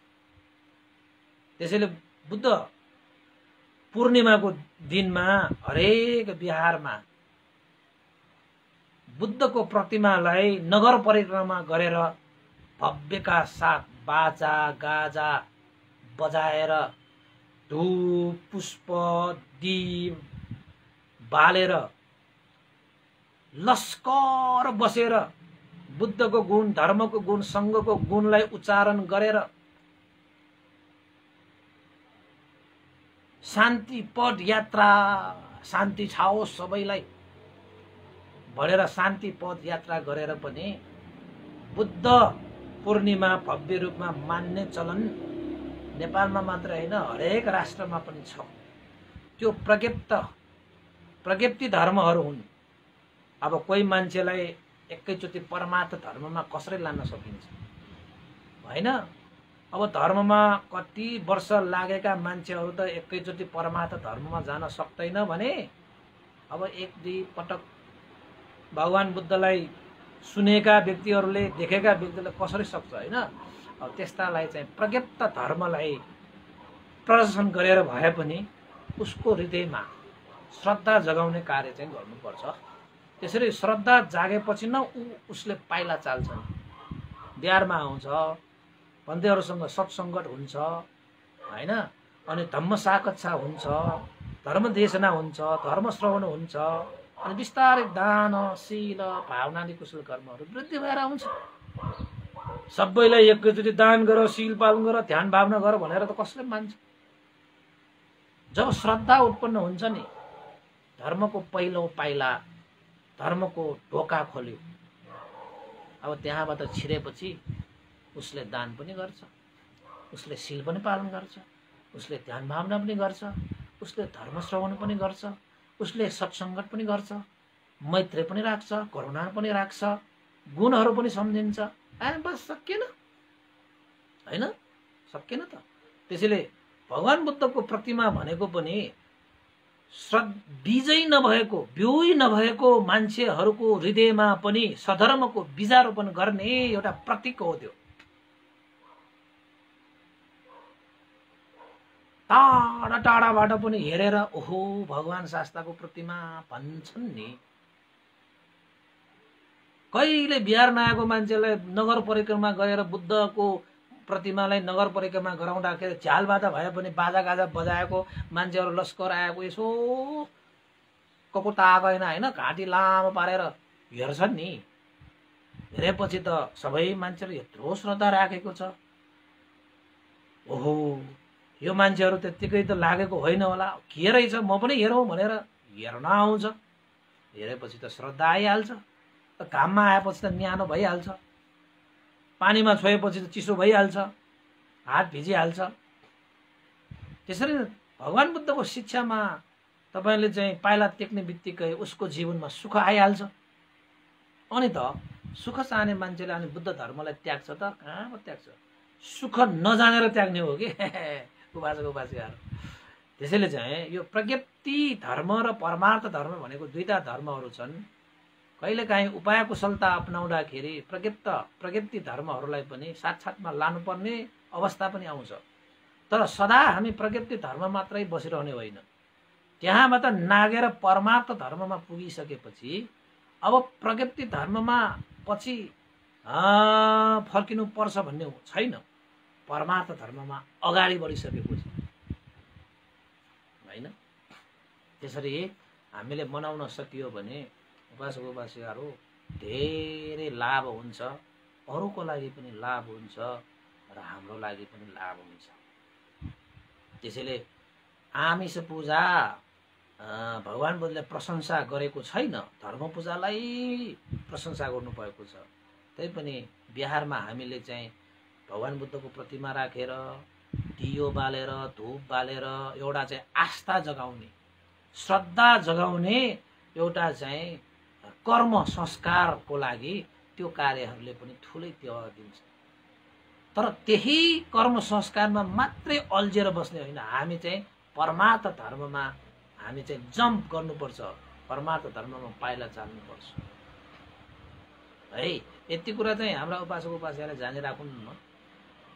त्यसैले बुद्ध पूर्णिमाको दिनमा हरेक बिहारमा बुद्धको प्रतिमालाई नगर परिक्रमा गरेर भव्यका साथ बाजा गाजा बजाएर धूप पुष्प दीप बालेर लस्कर बसेर बुद्धको गुण, धर्मको गुण, सङ्घको गुणलाई उच्चारण गरेर शान्ति पद यात्रा, शान्ति छाओस् सबैलाई भनेर शान्ति पद यात्रा गरेर पनि बुद्ध पूर्णिमा भव्य रूपमा मान्ने चलन नेपालमा मात्र होइन हरेक राष्ट्रमा पनि छ। त्यो प्रज्ञप्ति धर्महरू हुन्। अब कोही मान्छेलाई एकैचोटि परमार्थ धर्ममा कसरी लान सकिन्छ होइन। अब धर्ममा कति वर्ष लागेका मान्छेहरू त एकैचोटि परमार्थ धर्ममा जान सक्दैन भने अब एक दुई पटक भगवान बुद्धलाई सुनेका व्यक्तिहरूले, देखेका व्यक्तिले कसरी सक्छ होइन। अब त्यस्तालाई चाहिँ प्रज्ञप्त धर्मलाई प्रदर्शन गरेर भए पनि उसको हृदयमा श्रद्धा जगाउने कार्य चाहिँ गर्नुपर्छ। त्यसरी श्रद्धा जागेपछि न उसले पाइला चाल्छन्। बिहारमा आउँछ, बन्देहरूसँग सत्सङ्गत हुन्छ होइन, अनि धम्म साकच्छा हुन्छ, धर्म देशना हुन्छ, धर्म श्रवण हुन्छ, अनि बिस्तारै दान शील भावनादि कुशल कर्महरू वृद्धि भएर आउँछ। सबैलाई एकैचोटि दान गर, शील पालन गर, ध्यान भावना गर भनेर त कसले मान्छ। जब श्रद्धा उत्पन्न हुन्छ नि, धर्मको पहिलो पाइला, धर्मको ढोका खोल्यो। अब त्यहाँबाट छिरेपछि उसले दान पनि गर्छ, उसले शील पनि पालन गर्छ, उसले ध्यान भावना पनि गर्छ, उसले धर्म श्रवण पनि गर्छ, उसले सत्सङ्गत पनि गर्छ, मैत्री पनि राख्छ, करुणा पनि राख्छ, गुणहरू पनि सम्झिन्छ। बस सकिएन होइन, सकिएन त। त्यसैले भगवान बुद्धको प्रतिमा भनेको पनि बीजै नभएको, बिउै नभएको मान्छेहरूको हृदयमा पनि सधर्मको बीजारोपण गर्ने एउटा प्रतीक हो। त्यो टाढा टाढाबाट पनि हेरेर ओहो भगवान शास्ताको प्रतिमा भन्छन् नि। कहिले बिहार नआएको मान्छेलाई नगर परिक्रमा गरेर बुद्धको प्रतिमालाई नगर परिक्रमा गराउँदाखेरि झ्यालबाजा भए पनि बाजागाजा बजाएको मान्छेहरू लस्कर आएको यसो ककुता गएन होइन, घाँटी लामो पारेर हेर्छन् नि। हेरेपछि त सबै मान्छेले यत्रो श्रद्धा राखेको छ, ओहो यो मान्छेहरू त्यत्तिकै त लागेको होइन होला, के रहेछ म पनि हेरौँ भनेर हेर्न आउँछ। हेरेपछि त श्रद्धा आइहाल्छ। घाममा आएपछि त न्यानो भइहाल्छ, पानीमा छोएपछि त चिसो भइहाल्छ, हात भिजिहाल्छ। त्यसरी भगवान बुद्धको शिक्षामा तपाईँले चाहिँ पाइला टेक्ने बित्तिकै उसको जीवनमा सुख आइहाल्छ। अनि त सुख चाहने मान्छेले अनि बुद्ध धर्मलाई त्याग्छ त कहाँ पो त्याग्छ, सुख नजानेर त्याग्ने हो कि उपासक उपासिकाहरू। त्यसैले चाहिँ यो प्रज्ञप्ति धर्म र परमार्थ धर्म भनेको दुईटा धर्महरू छन्। कहिलेकाहीँ उपाय कुशलता अपनाउँदाखेरि प्रज्ञप्ति धर्महरूलाई पनि साथसाथमा लानुपर्ने अवस्था पनि आउँछ। तर सदा हामी प्रज्ञप्ति धर्म मात्रै बसिरहने होइन। त्यहाँबाट नागेर परमार्थ धर्ममा पुगिसकेपछि अब प्रज्ञप्ति धर्ममा पछि फर्किनु पर्छ भन्ने छैन। परमार्थ धर्ममा अगाडि बढिसकेपछि होइन। त्यसरी हामीले मनाउन सकियो भने उपासक उपासिकाहरू धेरै लाभ हुन्छ, अरूको लागि पनि लाभ हुन्छ र हाम्रो लागि पनि लाभ हुन्छ। त्यसैले आमिष पूजा भगवान बुद्धले प्रशंसा गरेको छैन, धर्म पूजालाई प्रशंसा गर्नुभएको छ। त्यही पनि बिहारमा हामीले चाहिँ भगवान बुद्धको प्रतिमा राखेर दियो बालेर धूप बालेर एउटा चाहिँ आस्था जगाउने, श्रद्धा जगाउने एउटा चाहिँ कर्म संस्कारको लागि त्यो कार्यहरूले पनि ठुलै टेवा दिन्छ। तर त्यही कर्म संस्कारमा मात्रै अल्झेर बस्ने होइन, हामी चाहिँ परमार्थ धर्ममा हामी चाहिँ जम्प गर्नुपर्छ, परमार्थ धर्ममा पाइला चाल्नुपर्छ है। यति कुरा चाहिँ हाम्रा उपासक उपासिकाले जानिराखुन् न।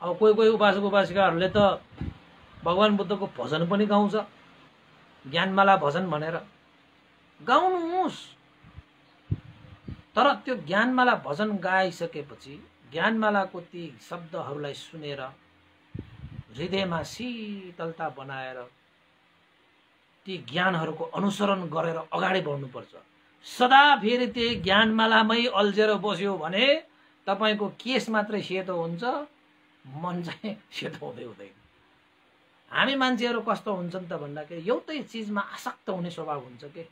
अब कोही कोही उपासक उपासिकाहरूले त भगवान बुद्धको भजन पनि गाउँछ, ज्ञानमाला भजन भनेर गाउनुहोस्। तर त्यो ज्ञानमाला भजन गाइसकेपछि ज्ञानमालाको ती शब्दहरूलाई सुनेर हृदयमा शीतलता बनाएर ती ज्ञानहरूको अनुसरण गरेर अगाडि बढ्नुपर्छ। सदा फेरि त्यही ज्ञानमालामै अल्झेर बस्यो भने तपाईँको केस मात्रै सेतो हुन्छ, मन चाहिँ सेतो हुँदै हुँदैन। हामी मान्छेहरू कस्तो हुन्छन् त भन्दाखेरि एउटै चिजमा आसक्त हुने स्वभाव हुन्छ के।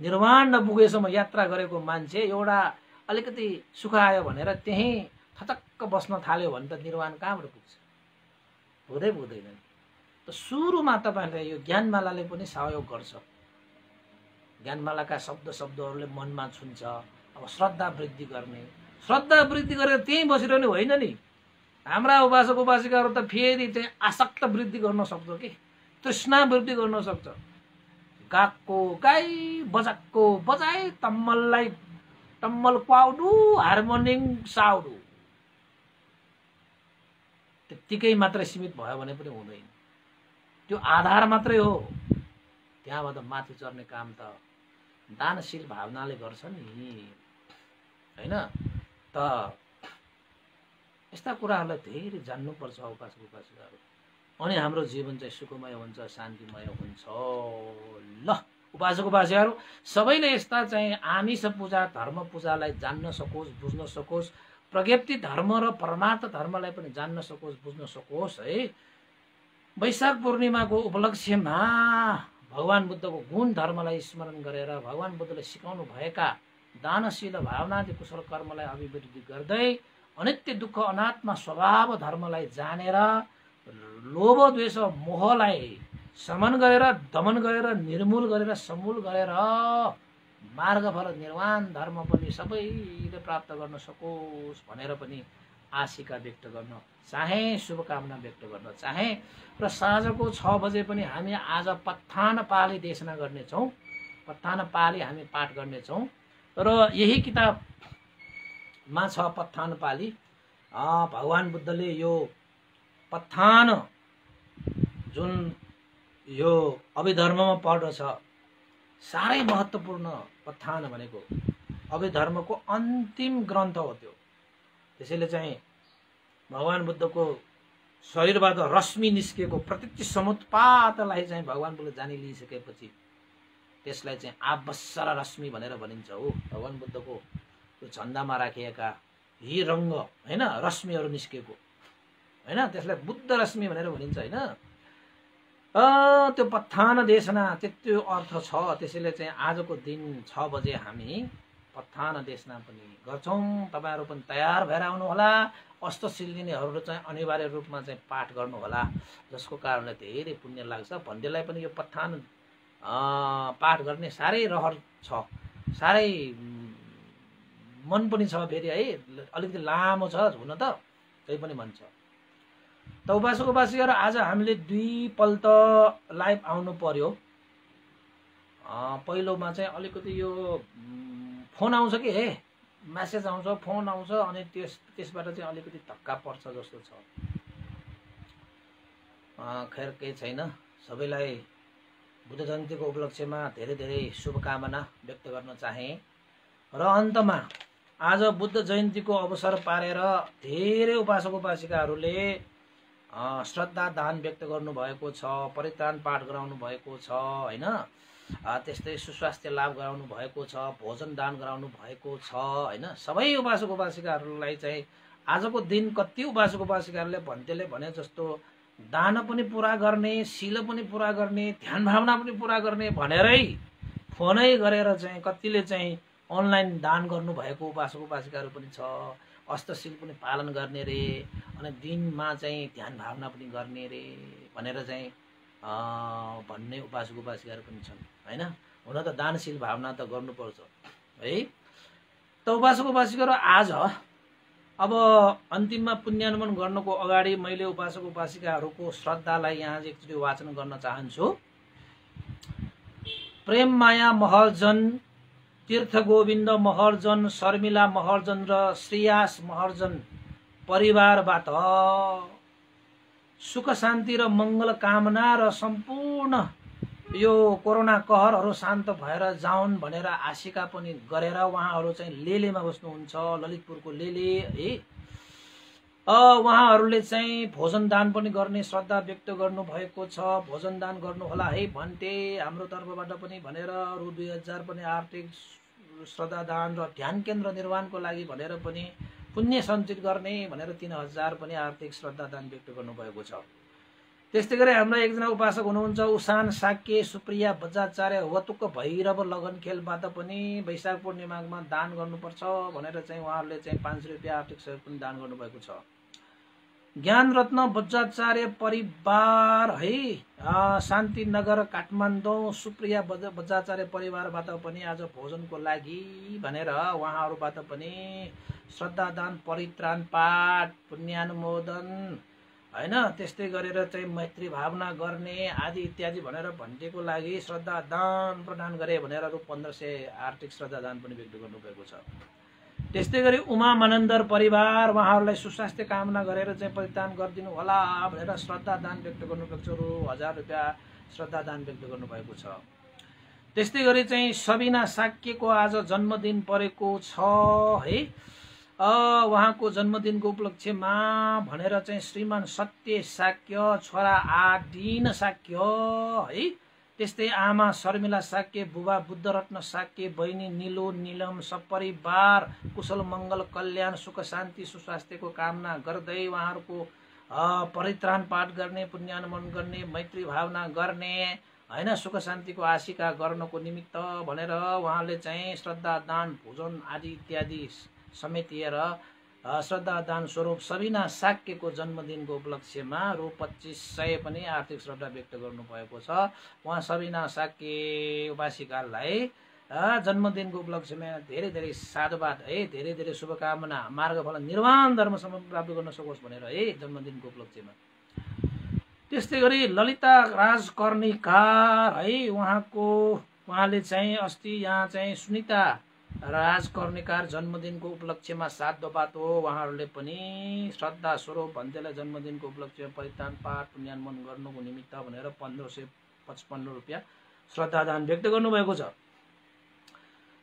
निर्वाण नपुगेसम्म यात्रा गरेको मान्छे एउटा अलिकति सुख आयो भनेर त्यहीँ थचक्क बस्न थाल्यो भने त निर्वाण कहाँबाट पुग्छ, पुग्दैन। त सुरुमा तपाईँहरूले यो ज्ञानमालाले पनि सहयोग गर्छ। ज्ञानमालाका शब्दहरूले मनमा छुन्छ। अब श्रद्धा वृद्धि गरेर त्यहीँ बसिरहने होइन नि। हाम्रा उपासक उपासिकाहरू त फेरि चाहिँ आसक्त वृद्धि गर्न सक्छ कि, तृष्णा वृद्धि गर्न सक्छ। गाएको गाई, बजाएको बजाई, तम्मल क्वाउडु, हार्मोनियम साउडु, त्यत्तिकै मात्रै सीमित भयो भने पनि हुँदैन। त्यो आधार मात्रै हो। त्यहाँबाट माथि चढ्ने काम त दानशील भावनाले गर्छ नि होइन। त यस्ता कुराहरूलाई धेरै जान्नुपर्छ उपासक उपासिकाहरू, अनि हाम्रो जीवन चाहिँ सुखमय हुन्छ, शान्तिमय हुन्छ। ल उपासक उपासिकाहरू सबैले यस्ता चाहिँ आमिष पूजा धर्म पूजालाई जान्न सकोस्, बुझ्न सकोस्, प्रज्ञप्ति धर्म र परमार्थ धर्मलाई पनि जान्न सकोस्, बुझ्न सकोस् है। वैशाख पूर्णिमाको उपलक्ष्यमा भगवान बुद्धको गुण धर्मलाई स्मरण गरेर भगवान बुद्धले सिकाउनु भएका दानशील भावनादि कुशल कर्मलाई अभिवृद्धि गर्दै अनित्य दुःख अनात्मा स्वभाव धर्मलाई जानेर लोभ द्वेष मोहलाई शमन गरेर दमन गरेर निर्मूल गरेर समूल गरेर मार्गफल निर्वाण धर्म पनि सबैले प्राप्त गर्न सकोस् भनेर पनि आशिका व्यक्त गर्न चाहे, शुभकामना व्यक्त गर्न चाहे। र साँझको 6 बजे पनि हामी आज पत्थान पाली देशना गर्नेछौँ, पत्थान पाली हामी पाठ गर्नेछौँ। र यही किताबमा छ पत्थान पाली। भगवान बुद्धले यो पत्थान जुन यो अभिधर्ममा पर्दछ, साह्रै महत्त्वपूर्ण पत्थान भनेको अभय धर्मको अन्तिम ग्रन्थ हो त्यो। त्यसैले चाहिँ भगवान बुद्धको शरीरबाट रश्मि निस्केको प्रत्यक्ष समुत्पातलाई चाहिँ भगवान बुद्धले जानी लिइसकेपछि त्यसलाई चाहिँ आबस्सर रश्मि भनेर भनिन्छ हो। भगवान बुद्धको त्यो झन्डामा राखिएका यी रङ्ग होइन रश्मिहरू निस्केको होइन त्यसलाई बुद्ध रश्मि भनेर भनिन्छ होइन। त्यो पत्थान देशना त्यो अर्थ छ। त्यसैले चाहिँ आजको दिन 6 बजे हामी पत्थान देशना पनि गर्छौँ। तपाईहरु पनि तयार भएर आउनु होला। अष्टसिल दिनेहरुले चाहिँ अनिवार्य रूपमा चाहिँ पाठ गर्नु होला, जसको कारणले धेरै पुण्य लाग्छ। भन्डेलाई पनि यो पत्थान पाठ गर्ने साह्रै रहर छ, साह्रै मन पनि छ फेरि है। अलिकति लामो छ हुन त, त्यही पनि मन छ। त उपासक उपासिकाहरु आज हामीले 2 पल्ट लाइभ आउनु पर्यो। पहिलोमा चाहिँ अलिकति यो फोन आउँछ कि हे मेसेज आउँछ, फोन आउँछ, अनि त्यसबाट चाहिँ अलिकति धक्का पर्छ जस्तो छ। खैर केही छैन। सबैलाई बुद्ध जयन्तीको उपलक्ष्यमा धेरै धेरै शुभकामना व्यक्त गर्न चाहे। र अन्तमा आज बुद्ध जयन्तीको अवसर पारेर धेरै उपासक उपासिकाहरूले श्रद्धा दान व्यक्त गर्नु भएको छ, परित्राण पाठ गराउनु भएको छ हैन। त्यस्तै सुस्वास्थ्य लाभ गराउनु भएको छ, भोजन दान गराउनु भएको छ हैन। सबै उपासक उपासिकाहरूलाई चाहिँ आजको दिन कति उपासक उपासिकाहरूले भन्तेले भने जस्तो दान पनि पूरा गर्ने, शील पनि पूरा गर्ने, ध्यान भावना पनि पूरा गर्ने भनेरै फोनै गरेर चाहिँ कतिले चाहिँ अनलाइन दान गर्नु भएको उपासक उपासिकाहरू पनि छ। अष्टशील पनि पालन गर्ने रे, अनि दिनमा चाहिँ ध्यान भावना पनि गर्ने रे भनेर चाहिँ भन्ने उपासक उपासिकाहरू पनि छन् हैन। हुन त दानशील भावना त गर्नुपर्छ है। त उपासक उपासिकाहरू आज अब अन्तिममा पुण्यानुमन गर्नको अगाडि मैले उपासक उपासिकाहरूको श्रद्धालाई यहाँ एकचोटि वाचन गर्न चाहन्छु। प्रेम माया महर्जन, तीर्थ गोविन्द महर्जन, शर्मिला महर्जन र श्रेयास महर्जन परिवारबाट सुख शान्ति र मंगल कामना र सम्पूर्ण यो कोरोना कहरहरू शान्त भएर जाउन् भनेर आशिका पनि गरेर उहाँहरू चाहिँ लेलेमा बस्नुहुन्छ, ललितपुरको लेले है। उहाँहरूले चाहिँ भोजन दान पनि गर्ने श्रद्धा व्यक्त गर्नु भएको छ। भोजन दान गर्नु होला है भन्टे हाम्रो तर्फबाट पनि भनेर रु 2000 पनि आर्थिक श्रद्धा दान र ध्यान केन्द्र निर्माणको लागि भनेर पनि पुण्य सञ्चित गर्ने भनेर 3000 पनि आर्थिक श्रद्धा दान व्यक्त गर्नु भएको छ। त्यस्तै गरी हाम्रा एकजना उपासक हुनुहुन्छ उसान साक्य सुप्रिया बजाचार्य वतुक भैरव लगन खेलबाट पनि वैशाख पूर्णिमामा दान गर्नुपर्छ भनेर चाहिँ उहाँहरूले चाहिँ 500 रुपैयाँ आर्थिक सहयोग पनि दान गर्नुभएको छ। ज्ञान रत्न बजाचार्य परिवार है शान्तिनगर काठमाडौँ सुप्रिया बजाचार्य परिवारबाट पनि आज भोजनको लागि भनेर उहाँहरूबाट पनि श्रद्धा दान परित्राण पाठ पुण्यानुमोदन हैन। त्यस्तै गरेर चाहिँ मैत्री भावना गर्ने आदि इत्यादि भनेर भन्टेको लागि श्रद्धा दान प्रदान गरे भनेर रु 1500 आर्थिक श्रद्धा दान पनि व्यक्त गर्नुभएको छ। त्यस्तै गरी उमा मनन्दर परिवार उहाँहरूलाई सुस्वास्थ्य कामना गरेर चाहिँ परित्राण गरिदिनु होला भनेर श्रद्धा दान व्यक्त गर्नुभएको छ। रु 1000 रुपैयाँ श्रद्धा दान व्यक्त गर्नुभएको छ। त्यस्तै गरी चाहिँ सबिना साक्यको आज जन्मदिन परेको छ है। उहाँको जन्मदिनको उपलक्ष्यमा भनेर चाहिँ श्रीमान सत्य साक्य, छोरा आदिन साक्य है। त्यस्तै आमा शर्मिला साक्य, बुबा बुद्धरत्न साक्य, बहिनी निलो निलम सपरिवार कुशल मंगल कल्याण सुख शान्ति सुस्वास्थ्यको कामना गर्दै उहाँहरूको परित्राण पाठ गर्ने, पुण्यानुमोदन गर्ने, मैत्री भावना गर्ने हैन, सुख शान्तिको आशिका गर्नको निमित्त भनेर उहाँले चाहिँ श्रद्धा दान भोजन आदि इत्यादि समेटिएर श्रद्धा दान स्वरूप सबिना साक्यको जन्मदिनको उपलक्ष्यमा रु 2500 पनि आर्थिक श्रद्धा व्यक्त गर्नुभएको छ। उहाँ सबिना साक्य उपासिकालाई जन्मदिनको उपलक्ष्यमा धेरै धेरै साधुवाद है, धेरै धेरै शुभकामना, मार्गफल निर्वाण धर्मसम्म प्राप्त गर्न सकोस् भनेर है जन्मदिनको उपलक्ष्यमा। त्यस्तै गरी ललिता राजकर्णिकार है उहाँले चाहिँ अस्ति यहाँ चाहिँ सुनिता राजकर्णिकार जन्मदिनको उपलक्ष्यमा साधुवाद हो। उहाँहरूले पनि श्रद्धा स्वरूप भन्तेलाई जन्मदिनको उपलक्ष्यमा परित्राण पाठ पुण्यानुमोदन गर्नुको निमित्त भनेर 1555 रुपैयाँ श्रद्धा दान व्यक्त गर्नुभएको छ।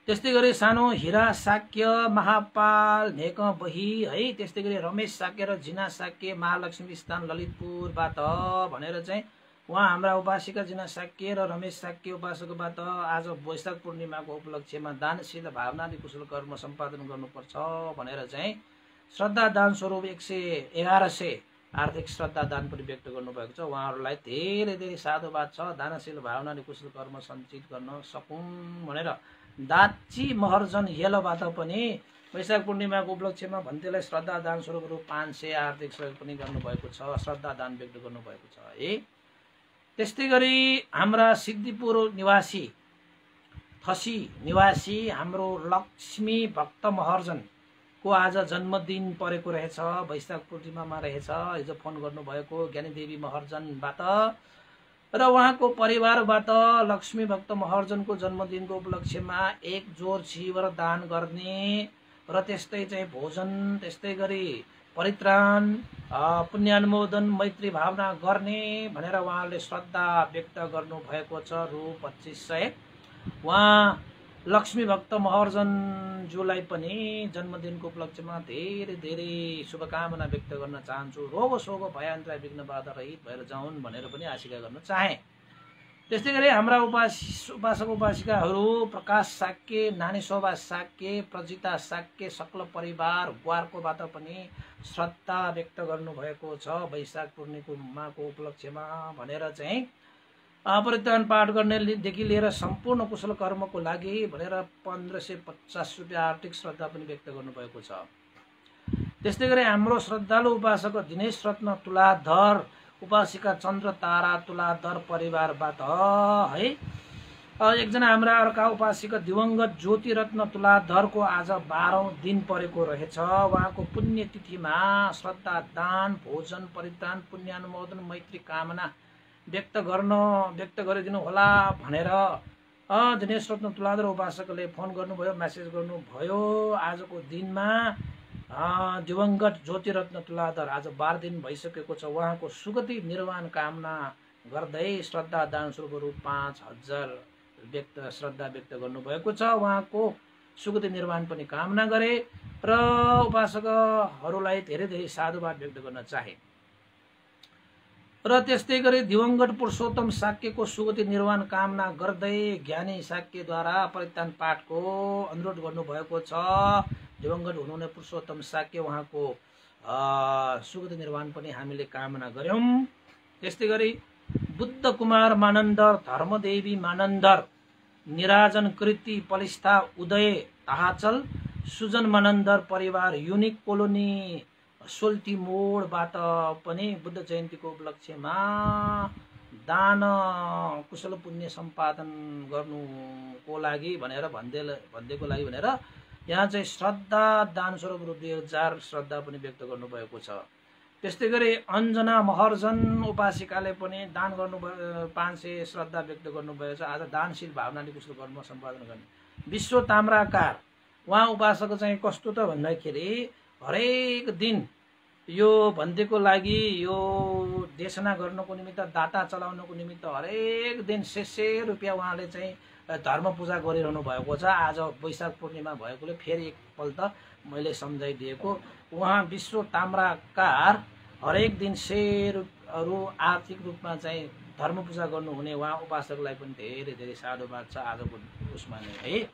त्यस्तै गरी सानो हिरा साक्य महापाल नेक बही है, त्यस्तै गरी रमेश साक्य र जिना साक्य महालक्ष्मी स्थान ललितपुरबाट भनेर चाहिँ उहाँ हाम्रा उपासिका जिना साक्य र रमेश साक्य उपासकबाट आज वैशाख पूर्णिमाको उपलक्ष्यमा दानशील भावनादि कुशल कर्म सम्पादन गर्नुपर्छ भनेर चाहिँ श्रद्धा दान स्वरूप 1100 आर्थिक श्रद्धा दान पनि व्यक्त गर्नुभएको छ। उहाँहरूलाई धेरै धेरै साधुवाद छ, दानशील भावनादि कुशल कर्म सञ्चित गर्न सकुन् भनेर दाची महर्जन येलोबाट पनि वैशाख पूर्णिमाको उपलक्ष्यमा भन्तेलाई श्रद्धा दान स्वरूप रु 500 आर्थिक सहयोग पनि गर्नुभएको छ, श्रद्धा दान व्यक्त गर्नुभएको छ है। त्यस्तै गरी हाम्रा सिद्धिपुर निवासी थसी निवासी हाम्रो लक्ष्मी भक्त महर्जनको आज जन्मदिन परेको रहेछ, वैशाख पूर्णिमामा रहेछ। हिजो फोन गर्नुभएको ज्ञानीदेवी महर्जनबाट र उहाँको परिवारबाट लक्ष्मी भक्त महर्जनको जन्मदिनको उपलक्ष्यमा 1 जोर चिवर दान गर्ने र त्यस्तै चाहिँ भोजन, त्यस्तै गरी परित्राण, पुण्यानुमोदन, मैत्री भावना गर्ने भनेर उहाँले श्रद्धा व्यक्त गर्नुभएको छ रु 2500। उहाँ लक्ष्मी भक्त महर्जनज्यूलाई पनि जन्मदिनको उपलक्ष्यमा धेरै धेरै शुभकामना व्यक्त गर्न चाहन्छु। रोग शोक भयान्तरा विघ्न बाधा रहित भएर जाउन् भनेर पनि आशिका गर्न चाहे। त्यस्तै गरी हाम्रा उपासक उपासिकाहरू प्रकाश साक्य, नानी शोभा साक्य, प्रजिता साक्य सकल परिवार ग्वारकोबाट पनि श्रद्धा व्यक्त गर्नुभएको छ वैशाख पूर्णिमाको उपलक्ष्यमा भनेर चाहिँ परित्राण पाठ गर्नेदेखि लिएर सम्पूर्ण कुशल कर्मको लागि भनेर 1550 रुपियाँ आर्थिक श्रद्धा पनि व्यक्त गर्नुभएको छ। त्यस्तै गरी हाम्रो श्रद्धालु उपासक दिनेश रत्न तुलाधर, उपासिका चन्द्र तारा तुलाधर परिवारबाट है एकजना हाम्रा अर्का उपासिका दिवंगत ज्योति रत्न तुलाधरको आज 12औं दिन परेको रहेछ। उहाँको पुण्यतिथिमा श्रद्धा दान, भोजन, परित्राण, पुण्यानुमोदन, मैत्री कामना व्यक्त गरिदिनु होला भनेर दिनेश रत्न तुलाधर उपासकले फोन गर्नुभयो, मेसेज गर्नुभयो। आजको दिनमा दिवंगत ज्योति रत्न तुलाधर आज 12 दिन भइसकेको छ। उहाँको सुगति निर्वाण कामना गर्दै श्रद्धा दान स्वरूप रु 5000 श्रद्धा व्यक्त गर्नुभएको छ। उहाँको सुगति निर्वाण पनि कामना गरे र उपासकहरूलाई धेरै धेरै साधुवाद व्यक्त गर्न चाहे। र त्यस्तै गरी दिवंगत पुरुषोत्तम साक्यको सुगति निर्वाण कामना गर्दै ज्ञानी साक्यद्वारा परित्राण पाठको अनुरोध गर्नुभएको छ। दिवंगत हुनुहुने पुरुषोत्तम साक्य उहाँको सुगति निर्वाण पनि हामीले कामना गर्यौं। त्यस्तै गरी बुद्ध कुमार मानन्दर, धर्मदेवी मानन्दर, निराजन कृति पलिस्था उदय ताहाचल, सुजन मानन्दर परिवार युनिक कोलोनी सोल्टी मोडबाट पनि बुद्ध जयन्तीको उपलक्ष्यमा दान कुशल पुण्य सम्पादन गर्नुको लागि भनेर भन्देको लागि भनेर यहाँ चाहिँ श्रद्धा दान स्वरूप रु 2000 श्रद्धा पनि व्यक्त गर्नुभएको छ। त्यस्तै गरी अञ्जना महर्जन उपासिकाले पनि दान गर्नुभयो, 500 श्रद्धा व्यक्त गर्नुभएको छ। आज दानशील भावनाले कुशल कर्म सम्पादन गर्ने विश्व ताम्राकार उहाँ उपासक चाहिँ कस्तो त भन्दाखेरि हरेक दिन यो भन्देको लागि, यो देशना गर्नको निमित्त, दाता चलाउनको निमित्त हरेक दिन 600 रुपियाँ उहाँले चाहिँ धर्म पूजा गरिरहनु भएको छ। आज वैशाख पूर्णिमा भएकोले फेरि एकपल्ट मैले सम्झाइदिएको। उहाँ विश्व ताम्राकार हरेक दिन 100 रु आर्थिक रूपमा चाहिँ धर्म पूजा गर्नुहुने उहाँ उपासकलाई पनि धेरै धेरै साधुवाद छ आजको उसमा नै है।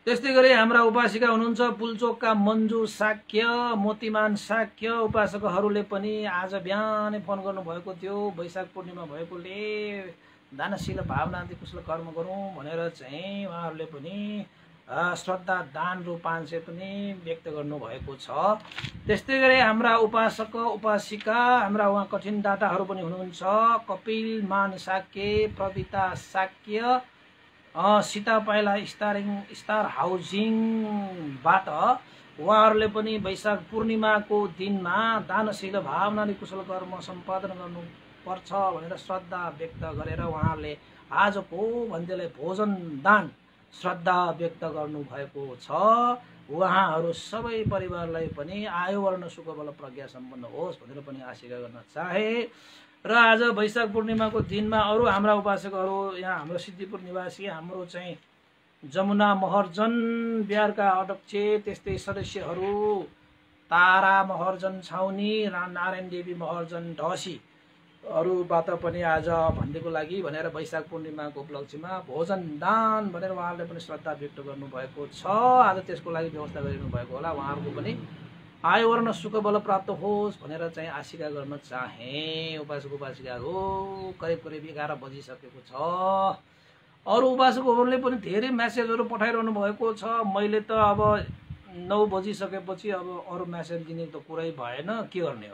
त्यस्तै गरी हाम्रा उपासिका हुनुहुन्छ पुल्चोकका मन्जु साक्य, मोतीमान साक्य उपासकहरूले पनि आज बिहानै फोन गर्नुभएको थियो। वैशाख पूर्णिमा भएकोले दानशील भावनादि कुशल कर्म गरौँ भनेर चाहिँ उहाँहरूले पनि श्रद्धा दान रु 500 पनि व्यक्त गर्नुभएको छ। त्यस्तै गरी हाम्रा उपासक उपासिका हाम्रा उहाँ कठिन दाताहरू पनि हुनुहुन्छ। कपिल मान साक्य, प्रविता साक्य, सीता पाइला स्टार हाउसिङबाट उहाँहरूले पनि वैशाख पूर्णिमाको दिनमा दानशील भावनाले कुशल कर्म सम्पादन गर्नुपर्छ भनेर श्रद्धा व्यक्त गरेर उहाँहरूले आजको भन्देलाई भोजन दान श्रद्धा व्यक्त गर्नुभएको छ। उहाँहरू सबै परिवारलाई पनि आयु वर्ण सुख बल प्रज्ञा सम्पन्न होस् भनेर पनि आशिका गर्न चाहे। र आज वैशाख पूर्णिमाको दिनमा अरू हाम्रा उपासकहरू यहाँ हाम्रो सिद्धिपुर निवासी हाम्रो चाहिँ जमुना महर्जन बिहारका अध्यक्ष, त्यस्तै सदस्यहरू तारा महर्जन छाउनी, नारायण देवी महर्जन ढसी अरूबाट पनि आज भन्देको लागि भनेर वैशाख पूर्णिमाको उपलक्ष्यमा भोजन दान भनेर उहाँहरूले पनि श्रद्धा व्यक्त गर्नुभएको छ। आज त्यसको लागि व्यवस्था गरिनु भएको होला। उहाँहरूको पनि आयु वर्ण सुख बल प्राप्त होस् भनेर चाहिँ आशिका गर्न चाहे। उपासक उपासिकाहरू करिब करिब 11 बजिसकेको छ। अरू उपासकहरूले पनि धेरै मेसेजहरू पठाइरहनु भएको छ। मैले त अब 9 बजिसकेपछि अब अरू मेसेज दिने त कुरै भएन, के गर्ने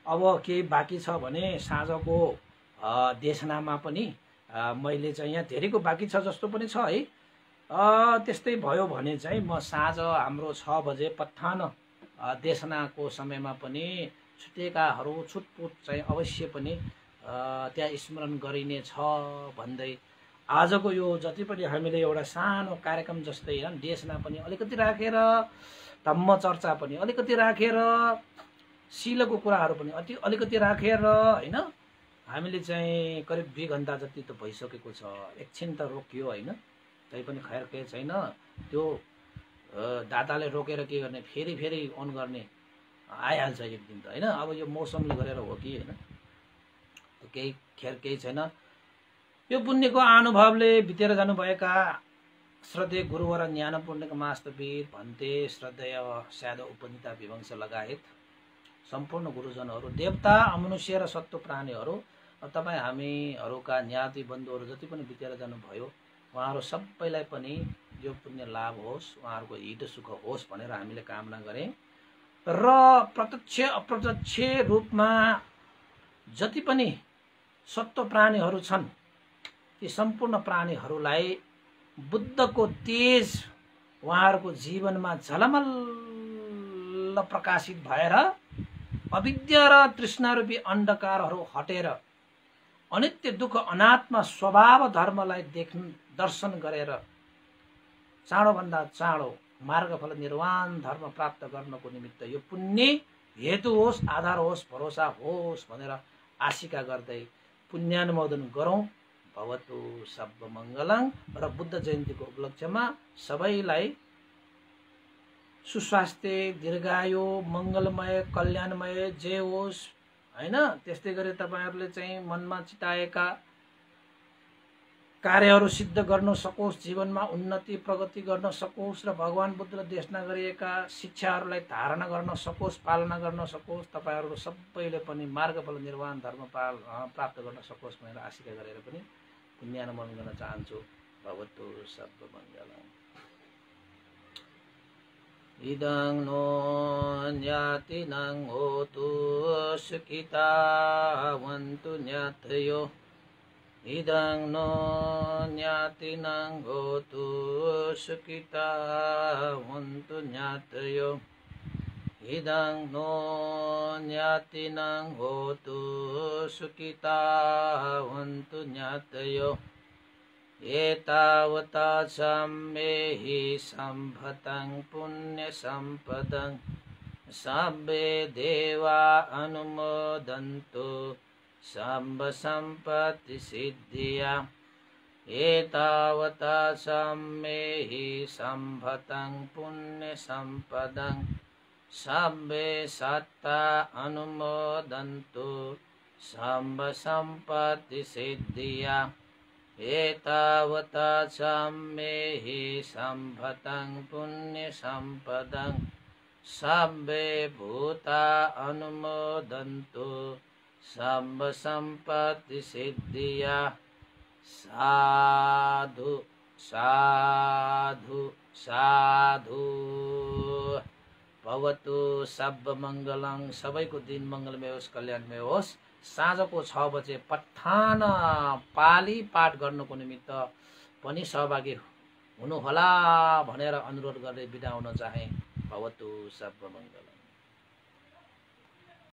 अब केही बाँकी छ भने साँझको देशनामा पनि मैले चाहिँ यहाँ धेरैको बाँकी छ जस्तो पनि छ है। त्यस्तै भयो भने चाहिँ म साँझ हाम्रो 6 बजे पत्थान देशनाको समयमा पनि छुटेकाहरू छुटपुट चाहिँ अवश्य पनि त्यहाँ स्मरण गरिने छ भन्दै आजको यो जति पनि हामीले एउटा सानो कार्यक्रम जस्तै देशना पनि अलिकति राखेर, धम्म चर्चा पनि अलिकति राखेर, शीलको कुराहरू पनि अलिकति राखेर हैन, हामीले चाहिँ करिब 2 घण्टा जति त भइसकेको छ। एकछिन त रोकियो हैन, तै पनि खैर केही छैन। त्यो दादाले रोकेर के गर्ने, फेरि अन गर्ने आइहाल्छ एक दिन त हैन। अब यो मौसमले गरेर हो कि हैन, केही खेर केही छैन। यो पुण्यको अनुभवले बितेर जानुभएका श्रद्धेय गुरुवर ज्ञान पुण्यको मास्तवीर भन्ते श्रद्धेय स्याद उपनीता विवंश लगायत सम्पूर्ण गुरुजनहरू, देवता, अमनुष्य र सत्व प्राणीहरू, तपाईँ हामीहरूका ज्ञाति बन्धुहरू जति पनि बितेर जानुभयो उहाँहरू सबैलाई पनि यो पुण्य लाभ होस्, उहाँहरूको हित सुख होस् भनेर हामीले कामना गरे। र प्रत्यक्ष अप्रत्यक्ष रूपमा जति पनि सत्व प्राणीहरू छन् ती सम्पूर्ण प्राणीहरूलाई बुद्धको तेज उहाँहरूको जीवनमा झलमल्ल प्रकाशित भएर अविद्या र तृष्णारूपी अन्धकारहरू हटेर अनित्य दुःख अनात्मा स्वभाव धर्मलाई दर्शन गरेर चाँडोभन्दा चाँडो मार्गफल निर्वाण धर्म प्राप्त गर्नको निमित्त यो पुण्य हेतु होस्, आधार होस्, भरोसा होस् भनेर आशिका गर्दै पुण्यानुमोदन गरौँ। भवतु सर्वमङ्गलं। र बुद्ध जयन्तीको उपलक्ष्यमा सबैलाई सुस्वास्थ्य, दीर्घायु, मङ्गलमय, कल्याणमय जय होस् हैन। त्यस्तै गरी तपाईहरुले चाहिँ मनमा चिताएका कार्यहरू सिद्ध गर्न सकोस्, जीवनमा उन्नति प्रगति गर्न सकोस् र भगवान बुद्धले देशना गरिएका शिक्षाहरूलाई धारणा गर्न सकोस्, पालना गर्न सकोस्, तपाईहरु सबैले पनि मार्गफल निर्वाण धर्म प्राप्त गर्न सकोस् भनेर आशिका गरेर पनि पुण्यानुमोदन गर्न चाहन्छु। भवतु सर्वमङ्गलम्। इदं नो ज्ञातिनं होतु सुखितावन्तु ज्ञातयो। इदं नो ज्ञातिनं होतु सुखितावन्तु ज्ञातयो। इदं नो ज्ञातिनं होतु सुखितावन्तु ज्ञातयो। एतावता सम्मेहि सम्भतं पुण्यसम्पदं सब्बे देवा अनुमोदन्तु सम्ब सम्पत्ति सिद्धिया। एतावता सम्मेहि सम्भतं पुण्यसम्पदं सब्बे सत्ता अनुमोदन्तु सम्ब सम्पत्ति सिद्धिया। एतावता सम्मेहि सम्भतं पुण्यसम्पदं सब्बे भूता अनुमोदन्तु सम्ब सम्पत्ति सिद्धिया। साधु साधु साधु। भवतु सर्वमङ्गलं। सबैको दिन मङ्गलमय होस्, कल्याणमय होस्। साँझको 6 बजे पठान पाली पाठ गर्नको निमित्त पनि सहभागी हुनुहोला भनेर अनुरोध गर्दै बिदा हुन चाहे। भवतु सर्वमङ्गलम्।